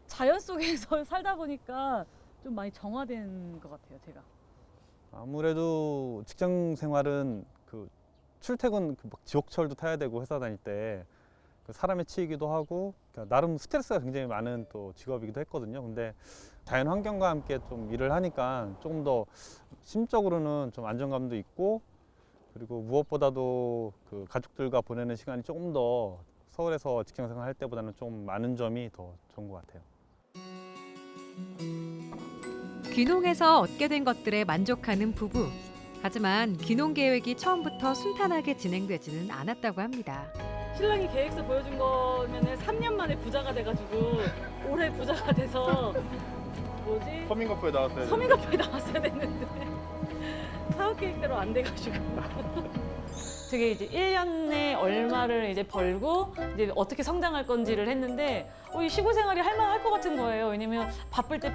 자연 속에서 살다 보니까 좀 많이 정화된 것 같아요, 제가.
아무래도 직장 생활은 그 출퇴근 막 지옥철도 타야 되고 회사 다닐 때 그 사람에 치이기도 하고, 그러니까 나름 스트레스가 굉장히 많은 또 직업이기도 했거든요. 근데 자연 환경과 함께 좀 일을 하니까 조금 더 심적으로는 좀 안정감도 있고, 그리고 무엇보다도 그 가족들과 보내는 시간이 조금 더 서울에서 직장 생활 할 때보다는 좀 많은 점이 더 좋은 것 같아요.
귀농에서 얻게 된 것들에 만족하는 부부. 하지만 귀농 계획이 처음부터 순탄하게 진행되지는 않았다고 합니다.
신랑이 계획서 보여준 거면은 3년 만에 부자가 돼가지고 올해 부자가 돼서 뭐지?
서민거포에 나왔어야
서민거포에 나왔어야 됐는데 사업 계획대로 안 돼가지고 되게 이제 1년에 얼마를 이제 벌고 이제 어떻게 성장할 건지를 했는데 이 시골 생활이 할만할 것 같은 거예요. 왜냐면 바쁠 때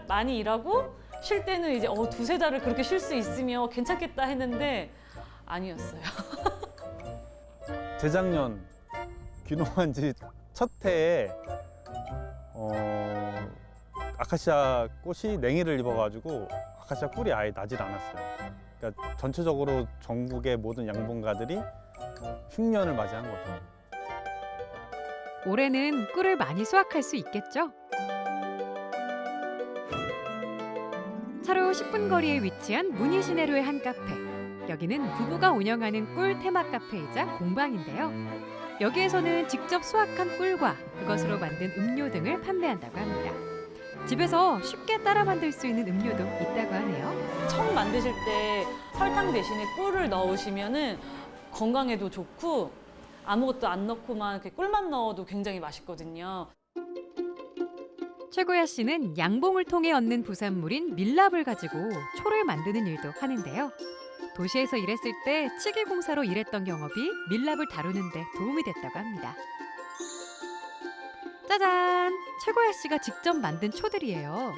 많이 일하고 쉴 때는 이제 두세 달을 그렇게 쉴 수 있으면 괜찮겠다 했는데 아니었어요.
재작년 귀농한 지 첫 해에 아카시아 꽃이 냉이를 입어가지고 아카시아 꿀이 아예 나질 않았어요. 그러니까 전체적으로 전국의 모든 양봉가들이 흉년을 맞이한 거죠.
올해는 꿀을 많이 수확할 수 있겠죠? 차로 10분 거리에 위치한 문희시내로의 한 카페. 여기는 부부가 운영하는 꿀 테마 카페이자 공방인데요. 여기에서는 직접 수확한 꿀과 그것으로 만든 음료 등을 판매한다고 합니다. 집에서 쉽게 따라 만들 수 있는 음료도 있다고 하네요.
처음 만드실 때 설탕 대신에 꿀을 넣으시면은 건강에도 좋고 아무것도 안 넣고만 이렇게 꿀만 넣어도 굉장히 맛있거든요.
최고야 씨는 양봉을 통해 얻는 부산물인 밀랍을 가지고 초를 만드는 일도 하는데요. 도시에서 일했을 때 치기공사로 일했던 경험이 밀랍을 다루는 데 도움이 됐다고 합니다. 짜잔! 최고야 씨가 직접 만든 초들이에요.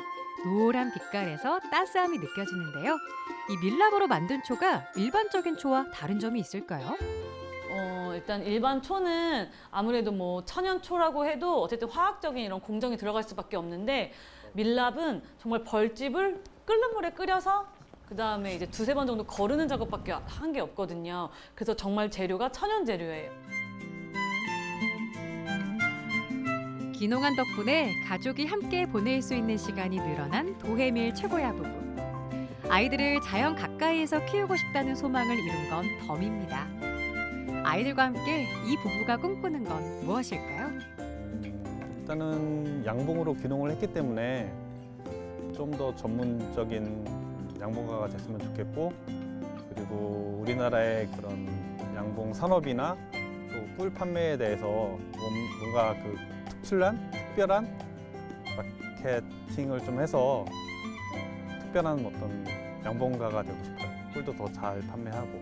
노란 빛깔에서 따스함이 느껴지는데요. 이 밀랍으로 만든 초가 일반적인 초와 다른 점이 있을까요?
일단 일반 초는 아무래도 뭐 천연초라고 해도 어쨌든 화학적인 이런 공정이 들어갈 수밖에 없는데 밀랍은 정말 벌집을 끓는 물에 끓여서 그다음에 이제 2-3번 정도 거르는 작업밖에 한 게 없거든요. 그래서 정말 재료가 천연 재료예요.
귀농한 덕분에 가족이 함께 보낼 수 있는 시간이 늘어난 도해밀 최고야 부부. 아이들을 자연 가까이에서 키우고 싶다는 소망을 이룬 건 덤입니다. 아이들과 함께 이 부부가 꿈꾸는 건 무엇일까요?
일단은 양봉으로 귀농을 했기 때문에 좀 더 전문적인 양봉가가 됐으면 좋겠고, 그리고 우리나라의 그런 양봉 산업이나 또 꿀 판매에 대해서 뭔가 그 특별한 마케팅을 좀 해서 특별한 어떤 양봉가가 되고 싶어요. 꿀도 더 잘 판매하고.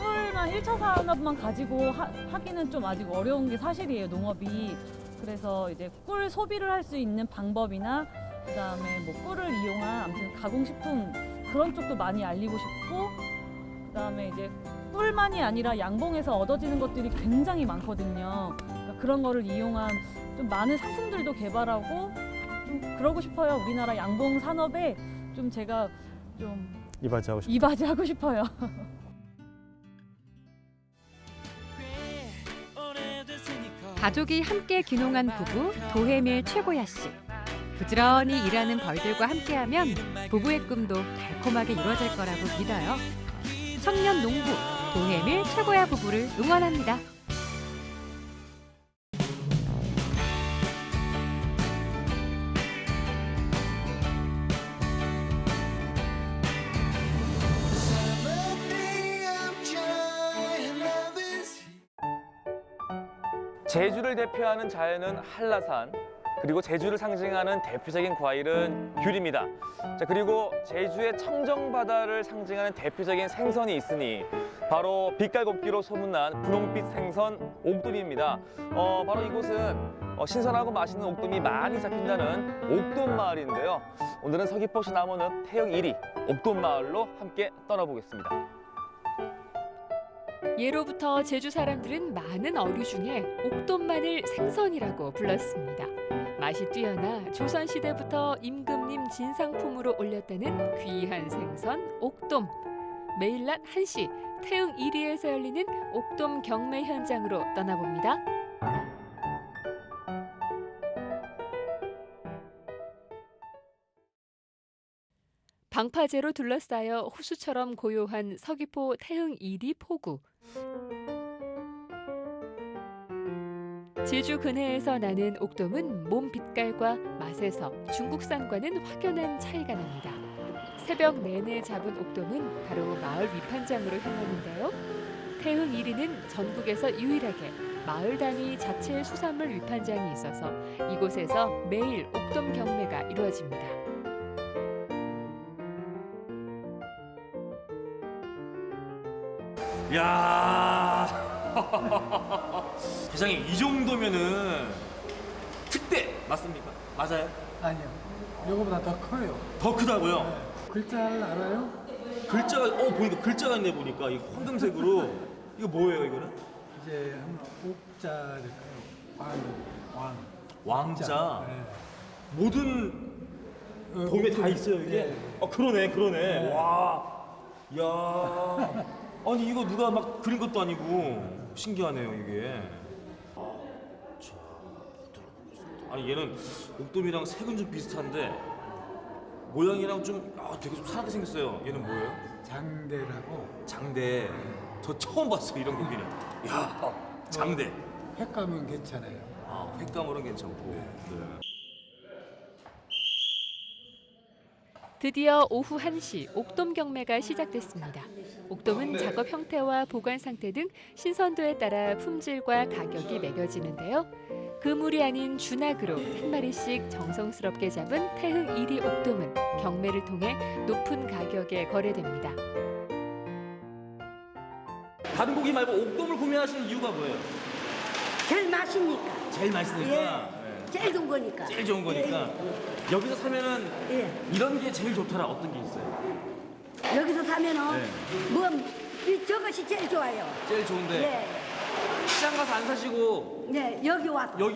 꿀만 1차 산업만 가지고 하기는 좀 아직 어려운 게 사실이에요, 농업이. 그래서 이제 꿀 소비를 할 수 있는 방법이나 그다음에 뭐 꿀을 이용한 아무튼 가공식품 그런 쪽도 많이 알리고 싶고, 그다음에 이제 꿀만이 아니라 양봉에서 얻어지는 것들이 굉장히 많거든요. 그러니까 그런 거를 이용한 좀 많은 상품들도 개발하고 좀 그러고 싶어요. 우리나라 양봉 산업에 좀 제가 좀 이바지하고 싶어요.
가족이 함께 귀농한 부부 도해밀 최고야 씨. 부지런히 일하는 벌들과 함께하면 부부의 꿈도 달콤하게 이루어질 거라고 믿어요. 청년 농부 도해밀 최고야 부부를 응원합니다.
제주를 대표하는 자연은 한라산, 그리고 제주를 상징하는 대표적인 과일은 귤입니다. 자, 그리고 제주의 청정바다를 상징하는 대표적인 생선이 있으니 바로 빛깔 곱기로 소문난 분홍빛 생선 옥돔입니다. 바로 이곳은 신선하고 맛있는 옥돔이 많이 잡힌다는 옥돔마을인데요. 오늘은 서귀포시 남원읍 태흥 1리 옥돔마을로 함께 떠나보겠습니다.
예로부터 제주 사람들은 많은 어류 중에 옥돔만을 생선이라고 불렀습니다. 맛이 뛰어나 조선시대부터 임금님 진상품으로 올렸다는 귀한 생선 옥돔. 매일 낮 1시 태흥 1리에서 열리는 옥돔 경매 현장으로 떠나봅니다. 방파제로 둘러싸여 호수처럼 고요한 서귀포 태흥 1리 포구. 제주 근해에서 나는 옥돔은 몸 빛깔과 맛에서 중국산과는 확연한 차이가 납니다. 새벽 내내 잡은 옥돔은 바로 마을 위판장으로 향하는데요. 태흥 1리는 전국에서 유일하게 마을 단위 자체 수산물 위판장이 있어서 이곳에서 매일 옥돔 경매가 이루어집니다.
야 회장님, 이 정도면은 특대 맞습니까? 맞아요?
아니요. 이거보다 더 커요.
더 크다고요?
네. 글자를 알아요?
글자가 보니까 글자가 있네. 보니까 이 황금색으로. 이거 뭐예요, 이거는?
이제 한번 옥자일까요?
왕자.
네.
모든 돔에 다 있어요 이게. 그러네. 와, 야, 아니 이거 누가 막 그린 것도 아니고 신기하네요 이게. 자, 아니 얘는 옥돔이랑 색은 좀 비슷한데 모양이랑 좀 되게 좀 사납게 생겼어요. 얘는 뭐예요?
장대라고.
장대. 저 처음 봤어요 이런 고기는. 야, 장대.
횟감은 괜찮아요.
횟감으로는 괜찮고. 네.
드디어 오후 1시 옥돔 경매가 시작됐습니다. 옥돔은 작업 형태와 보관 상태 등 신선도에 따라 품질과 가격이 매겨지는데요. 그물이 아닌 주낙으로 한 마리씩 정성스럽게 잡은 태흥 1위 옥돔은 경매를 통해 높은 가격에 거래됩니다.
다른 고기 말고 옥돔을 구매하시는 이유가 뭐예요?
제일 맛있으니까.
제일 맛있으니까.
제일 좋은 거니까.
제일 좋은 거니까. 여기서 사면은 이런 게 제일 좋더라. 어떤 게 있어요?
여기서 사면은 저것이 제일 좋아요.
제일 좋은데 시장 가서 안 사시고
여기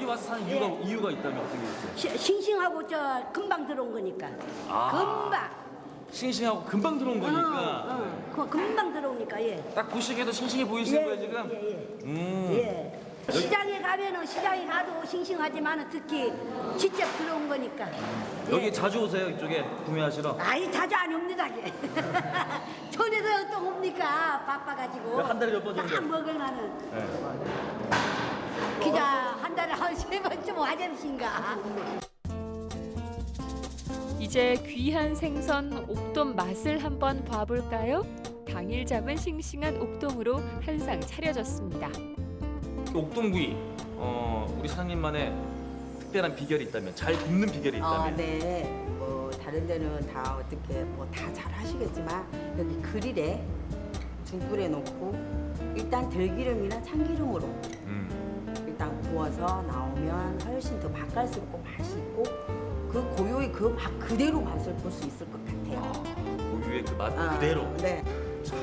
와서
사는 이유가 있다면 어떤 게 있어요?
싱싱하고 금방 들어온 거니까. 금방.
싱싱하고 금방 들어온 거니까.
금방 들어오니까
딱 보시기에도 싱싱해 보이시는 거예요 지금?
시장에 가면은 시장에 가도 싱싱하지만 특히 직접 들어온 거니까.
여기 자주 오세요 이쪽에 구매하시러?
아이 자주 안 옵니다. 전에서 또 옵니까 바빠가지고.
한 달에 몇 번 정도?
딱 먹을만은. 그냥 한 달에 한 3번쯤 와점신가.
이제 귀한 생선 옥돔 맛을 한번 봐볼까요? 당일 잡은 싱싱한 옥돔으로 한상 차려졌습니다.
옥돔구이 우리 사장님만의 특별한 비결이 있다면, 잘 굽는 비결이 있다면.
네. 뭐 다른 데는 다 어떻게 뭐 다 잘 하시겠지만 여기 그릴에 중불에 놓고 일단 들기름이나 참기름으로 일단 구워서 나오면 훨씬 더 맛깔스럽고 맛이 있고 그 고유의 그 맛 그대로 맛을 볼 수 있을 것 같아요.
고유의 그 맛 그대로.
네.
자,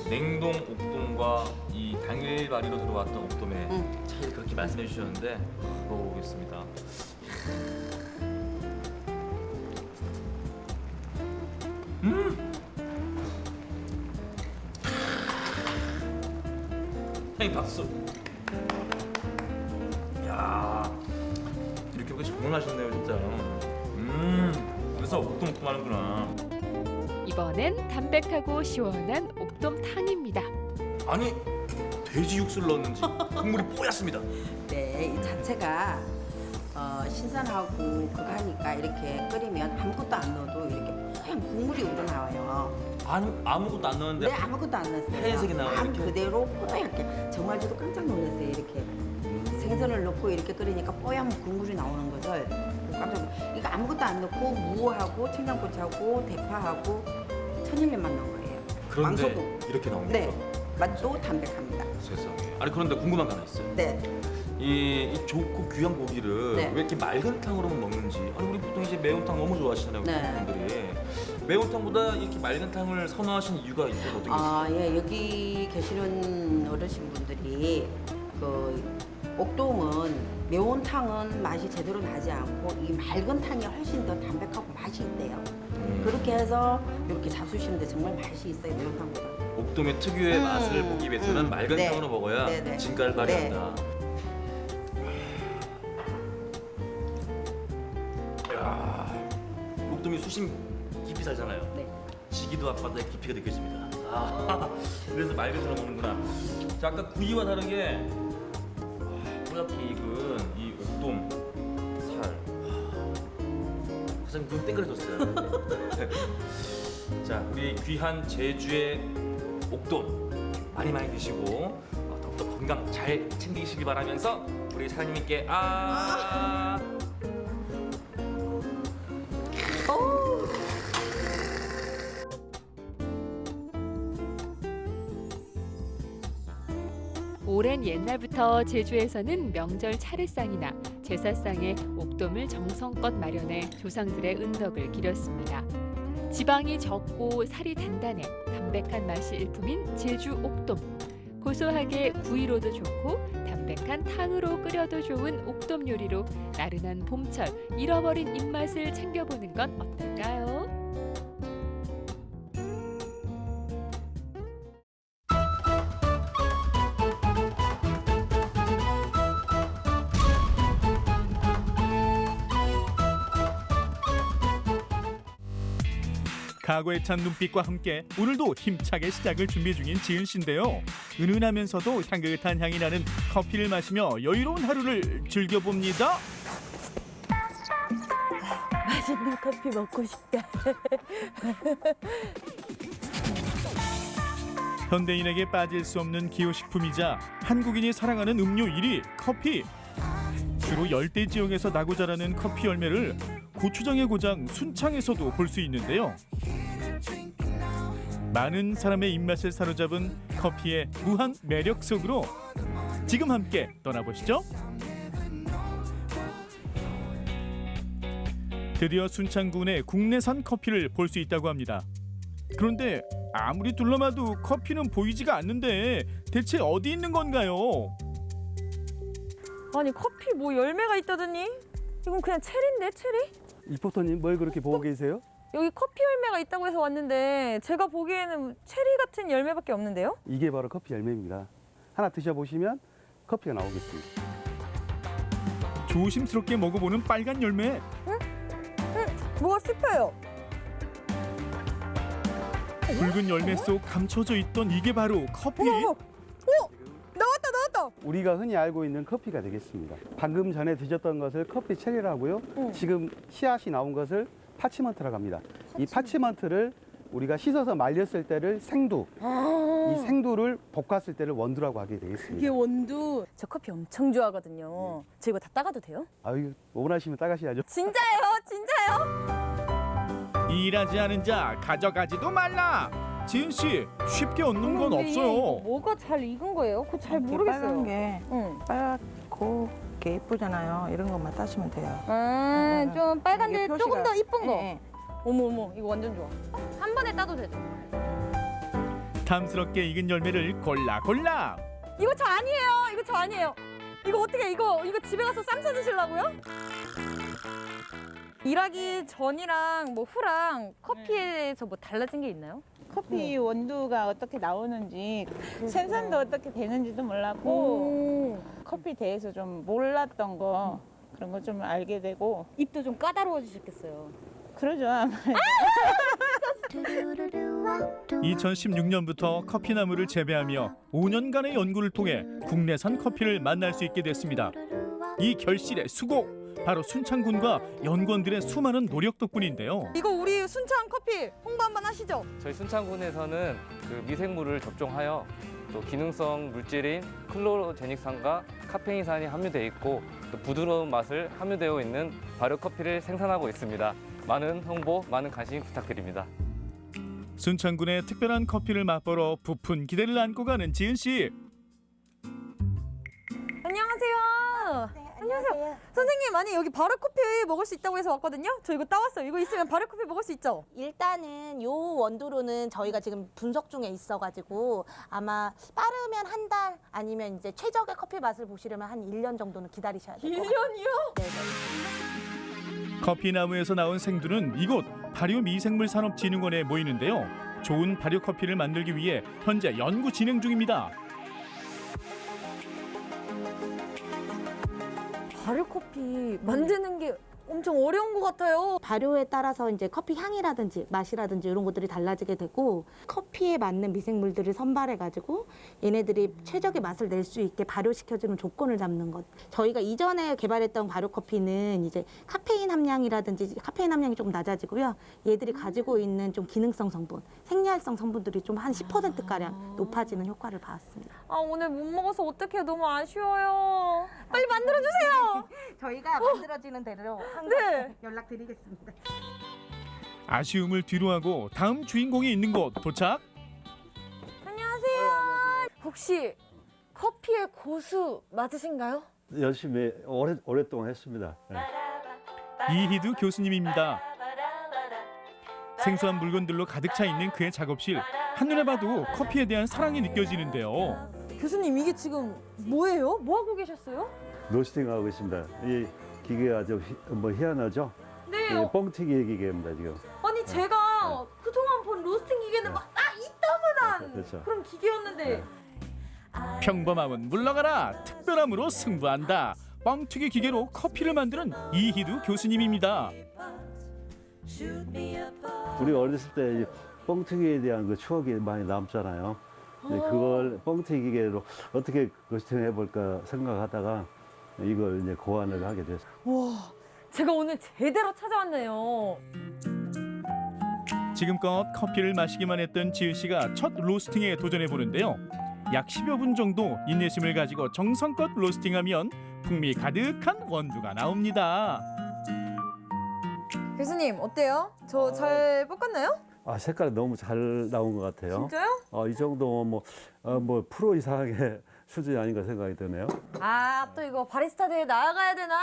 냉동 옥돔과 이 당일발이로 들어왔던 옥돔의 차이를 그렇게 말씀해 주셨는데 먹어보겠습니다. 형님 박수. 야, 이렇게 먹기 정말 맛있네요 진짜. 그래서 옥돔 하는구나.
이번엔 담백하고 시원한 옥돔탕입니다.
아니, 돼지 육수를 넣었는지 국물이 뽀얗습니다.
네, 이 자체가 신선하고 그거 하니까 이렇게 끓이면 아무것도 안 넣어도 이렇게 뽀얀 국물이 우러나와요.
아무것도 안 넣었는데?
네, 아무것도 안 넣었어요.
하얀색이 나와요,
만
이렇게?
그대로 뽀얗게. 정말 저도 깜짝 놀랐어요. 이렇게 생선을 넣고 이렇게 끓이니까 뽀얀 국물이 나오는 것을 깜짝 놀랐어요. 이거 아무것도 안 넣고 무하고 청양고추하고 대파하고 천일염만 넣은 거예요.
그런데
왕소금.
이렇게 나옵니까?
네, 맛도 담백합니다.
세상에. 아니 그런데 궁금한 거 하나 있어요.
네.
이 좋고 귀한 고기를
네.
왜 이렇게 맑은 탕으로만 먹는지. 아니 우리 보통 이제 매운탕 너무 좋아하시잖아요,
네.
분들이. 매운탕보다 이렇게 맑은 탕을 선호하시는 이유가 있다면 어떻게 있어요?
예, 여기 계시는 어르신분들이 그 옥돔은 매운탕은 맛이 제대로 나지 않고 이 맑은 탕이 훨씬 더 담백하고 맛이 있대요. 그렇게 해서 이렇게 잡수시는데 정말 맛이 있어요, 매운탕보다.
옥돔의 특유의 맛을 보기 위해서는 맑은
네.
탕으로 먹어야
네, 네.
진가를 발휘한다. 야, 옥돔이 수심 깊이 살잖아요.
네.
지기도 앞바다의 깊이가 느껴집니다. 그래서 맑은 탕을 먹는구나. 자, 아까 구이와 다르게 뽀얗게 익은 이 옥돔 살. 사장님 눈 땡그레졌어요. 자, 우리 귀한 제주의 옥돔 많이 드시고 더욱더 건강 잘 챙기시기 바라면서 우리 사장님께
오랜 옛날부터 제주에서는 명절 차례상이나 제사상에 옥돔을 정성껏 마련해 조상들의 은덕을 기렸습니다. 지방이 적고 살이 단단해 담백한 맛이 일품인 제주 옥돔. 고소하게 구이로도 좋고 담백한 담백한 탕으로 끓여도 좋은 옥돔 요리로 나른한 봄철 잃어버린 입맛을 챙겨보는 건 어떨까요?
각오에 찬 눈빛과 함께 오늘도 힘차게 시작을 준비 중인 지은 씨인데요. 은은하면서도 향긋한 향이 나는 커피를 마시며 여유로운 하루를 즐겨봅니다.
맛있는 커피 먹고 싶다.
현대인에게 빠질 수 없는 기호식품이자 한국인이 사랑하는 음료 1위 커피. 주로 열대 지역에서 나고 자라는 커피 열매를 고추장의 고장 순창에서도 볼 수 있는데요. 많은 사람의 입맛을 사로잡은 커피의 무한 매력 속으로 지금 함께 떠나보시죠. 드디어 순창군의 국내산 커피를 볼 수 있다고 합니다. 그런데 아무리 둘러봐도 커피는 보이지가 않는데 대체 어디 있는 건가요?
아니 커피 뭐 열매가 있다더니 이건 그냥 체리인데 체리?
리포터님 뭘 그렇게 보고 계세요?
여기 커피 열매가 있다고 해서 왔는데 제가 보기에는 체리 같은 열매밖에 없는데요?
이게 바로 커피 열매입니다. 하나 드셔보시면 커피가 나오겠습니다.
조심스럽게 먹어보는 빨간 열매.
뭐가 씹혀요?
붉은 열매 속 감춰져 있던 이게 바로 커피.
나왔다.
우리가 흔히 알고 있는 커피가 되겠습니다. 방금 전에 드셨던 것을 커피 체리라고요. 지금 씨앗이 나온 것을 파치먼트라고 합니다. 이 파치먼트를 우리가 씻어서 말렸을 때를 생두, 이 생두를 볶았을 때를 원두라고 하게 되겠습니다.
이게 원두. 저 커피 엄청 좋아하거든요. 저 이거 다 따가도 돼요?
아유, 원하시면 따가셔야죠.
진짜예요?
일하지 않은 자 가져가지도 말라. 지은 씨 쉽게 얻는 건 없어요.
뭐가 잘 익은 거예요? 그거 잘 모르겠어요.
빨간 게 빨갛고 이렇게 예쁘잖아요. 이런 것만 따시면 돼요.
좀 빨간데
이게
조금 더
표시가-
이쁜 거.
네.
어머 이거 완전 좋아. 한 번에 따도 되죠?
탐스럽게 익은 열매를 골라.
이거 저 아니에요. 이거 어떻게 이거 집에 가서 쌈 싸 드시려고요? 일하기 전이랑 뭐 후랑 커피에서 뭐 달라진 게 있나요?
커피 원두가 어떻게 나오는지 생산도 어떻게 되는지도 몰랐고 커피 대해서 좀 몰랐던 거 그런 거 좀 알게 되고
입도 좀 까다로워지셨겠어요.
그러죠.
2016년부터 커피나무를 재배하며 5년간의 연구를 통해 국내산 커피를 만날 수 있게 됐습니다. 이 결실의 수고, 바로 순창군과 연구원들의 수많은 노력 덕분인데요.
이거 우리 순창 커피 홍보 한번 하시죠.
저희 순창군에서는 그 미생물을 접종하여 또 기능성 물질인 클로로제닉산과 카페인산이 함유되어 있고 또 부드러운 맛을 함유되어 있는 발효 커피를 생산하고 있습니다. 많은 홍보, 많은 관심 부탁드립니다.
순창군의 특별한 커피를 맛보러 부푼 기대를 안고 가는 지은 씨.
안녕하세요. 안녕하세요. 선생님, 아니 여기 발효 커피 먹을 수 있다고 해서 왔거든요. 저 이거 따왔어요. 이거 있으면 발효 커피 먹을 수 있죠?
일단은 요 원두로는 저희가 지금 분석 중에 있어가지고 아마 빠르면 한 달 아니면 이제 최적의 커피 맛을 보시려면 한 1년 정도는 기다리셔야 돼요.
1년이요?
네네.
커피나무에서 나온 생두는 이곳 발효미생물산업진흥원에 모이는데요. 좋은 발효 커피를 만들기 위해 현재 연구 진행 중입니다.
발효 커피 만드는 게 엄청 어려운 것 같아요.
발효에 따라서 이제 커피 향이라든지 맛이라든지 이런 것들이 달라지게 되고 커피에 맞는 미생물들을 선발해가지고 얘네들이 최적의 맛을 낼 수 있게 발효시켜주는 조건을 잡는 것. 저희가 이전에 개발했던 발효 커피는 이제 카페인 함량이라든지 카페인 함량이 조금 낮아지고요. 얘들이 가지고 있는 좀 기능성 성분, 생리활성 성분들이 좀 한 10%가량 높아지는 효과를 봤습니다.
아, 오늘 못 먹어서 어떡해. 너무 아쉬워요. 빨리 만들어주세요.
저희가 만들어지는 대로
네.
연락드리겠습니다.
아쉬움을 뒤로하고 다음 주인공이 있는 곳 도착.
안녕하세요. 혹시 커피의 고수 맞으신가요?
열심히 오랫동안 했습니다. 네.
이희두 교수님입니다. 생소한 물건들로 가득 차 있는 그의 작업실. 한눈에 봐도 커피에 대한 사랑이 느껴지는데요.
교수님 이게 지금 뭐예요? 뭐 하고 계셨어요?
로스팅 하고 있습니다. 이 기계가 좀 희한하죠?
네.
이 뻥튀기 기계입니다 지금.
아니 제가 그동안 본 로스팅 기계는 막 이따만한
그렇죠.
그런 기계였는데
평범함은 물러가라. 특별함으로 승부한다. 뻥튀기 기계로 커피를 만드는 이희두 교수님입니다.
우리 어렸을 때 이 뻥튀기에 대한 그 추억이 많이 남잖아요. 근데 그걸 뻥튀기 기계로 어떻게 로스팅 해볼까 생각하다가 이걸 이제 고안을 하게 됐어요.
와, 제가 오늘 제대로 찾아왔네요.
지금껏 커피를 마시기만 했던 지은 씨가 첫 로스팅에 도전해 보는데요. 약 10여 분 정도 인내심을 가지고 정성껏 로스팅하면 풍미 가득한 원두가 나옵니다.
교수님 어때요? 저 잘 볶았나요?
아, 색깔이 너무 잘 나온 것 같아요.
진짜요?
이 정도면 뭐 프로 이상의 수준이 아닌가 생각이 드네요.
아, 또 이거 바리스타 대회 나아가야 되나?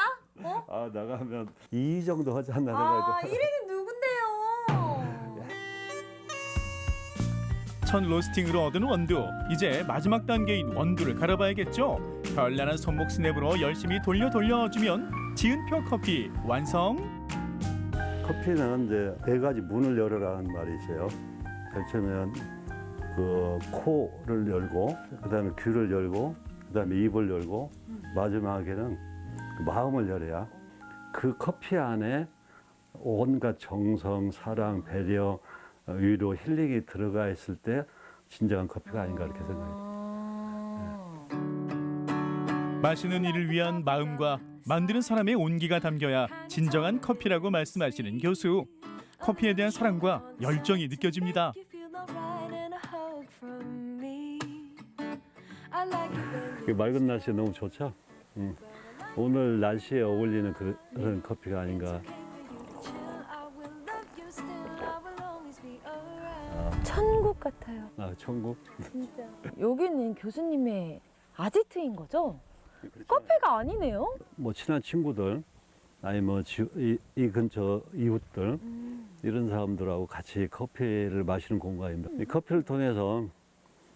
어?
아, 나가면 이 정도 하지 않나
아,
생각이
1위는 누군데요?
첫 로스팅으로 얻은 원두. 이제 마지막 단계인 원두를 갈아봐야겠죠. 별난한 손목 스냅으로 열심히 돌려주면 지은표 커피 완성.
커피는 이제 4가지 문을 열어라는 말이 있어요. 제일 처음에는 그 코를 열고, 그다음에 귀를 열고, 그다음에 입을 열고, 마지막에는 그 마음을 열어야 그 커피 안에 온갖 정성, 사랑, 배려, 위로, 힐링이 들어가 있을 때 진정한 커피가 아닌가 이렇게 생각해요.
마시는 이를 위한 마음과 만드는 사람의 온기가 담겨야 진정한 커피라고 말씀하시는 교수. 커피에 대한 사랑과 열정이 느껴집니다.
맑은 날씨에 너무 좋죠? 오늘 날씨에 어울리는 그런 커피가 아닌가.
천국 같아요.
아, 천국?
진짜. 여기는 교수님의 아지트인 거죠? 카페가 아니네요?
뭐 친한 친구들, 아니 뭐 이 근처 이웃들 이런 사람들하고 같이 커피를 마시는 공간입니다. 이 커피를 통해서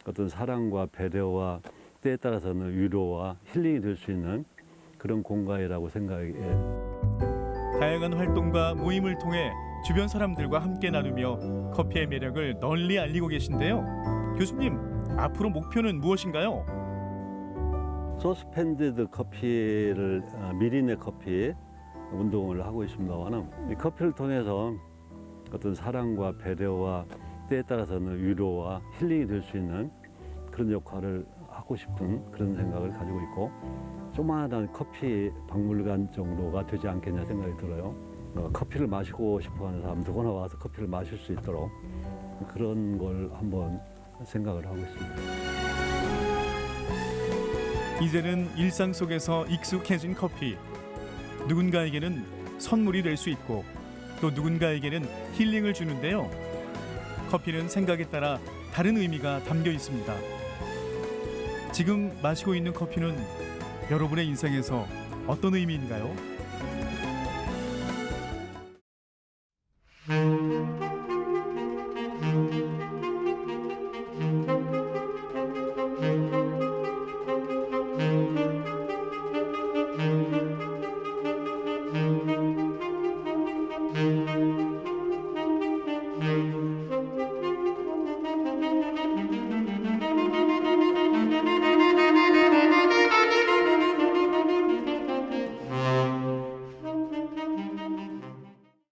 어떤 사랑과 배려와 때에 따라서는 위로와 힐링이 될 수 있는 그런 공간이라고 생각해요.
다양한 활동과 모임을 통해 주변 사람들과 함께 나누며 커피의 매력을 널리 알리고 계신데요. 교수님, 앞으로 목표는 무엇인가요?
소스펜디드 커피를 미리네 커피 운동을 하고 있습니다만 이 커피를 통해서 어떤 사랑과 배려와 때에 따라서는 위로와 힐링이 될 수 있는 그런 역할을 하고 싶은 그런 생각을 가지고 있고 조그마한 커피 박물관 정도가 되지 않겠냐 생각이 들어요. 커피를 마시고 싶어하는 사람 누구나 와서 커피를 마실 수 있도록 그런 걸 한번 생각을 하고 있습니다.
이제는 일상 속에서 익숙해진 커피. 누군가에게는 선물이 될 수 있고 또 누군가에게는 힐링을 주는데요. 커피는 생각에 따라 다른 의미가 담겨 있습니다. 지금 마시고 있는 커피는 여러분의 인생에서 어떤 의미인가요?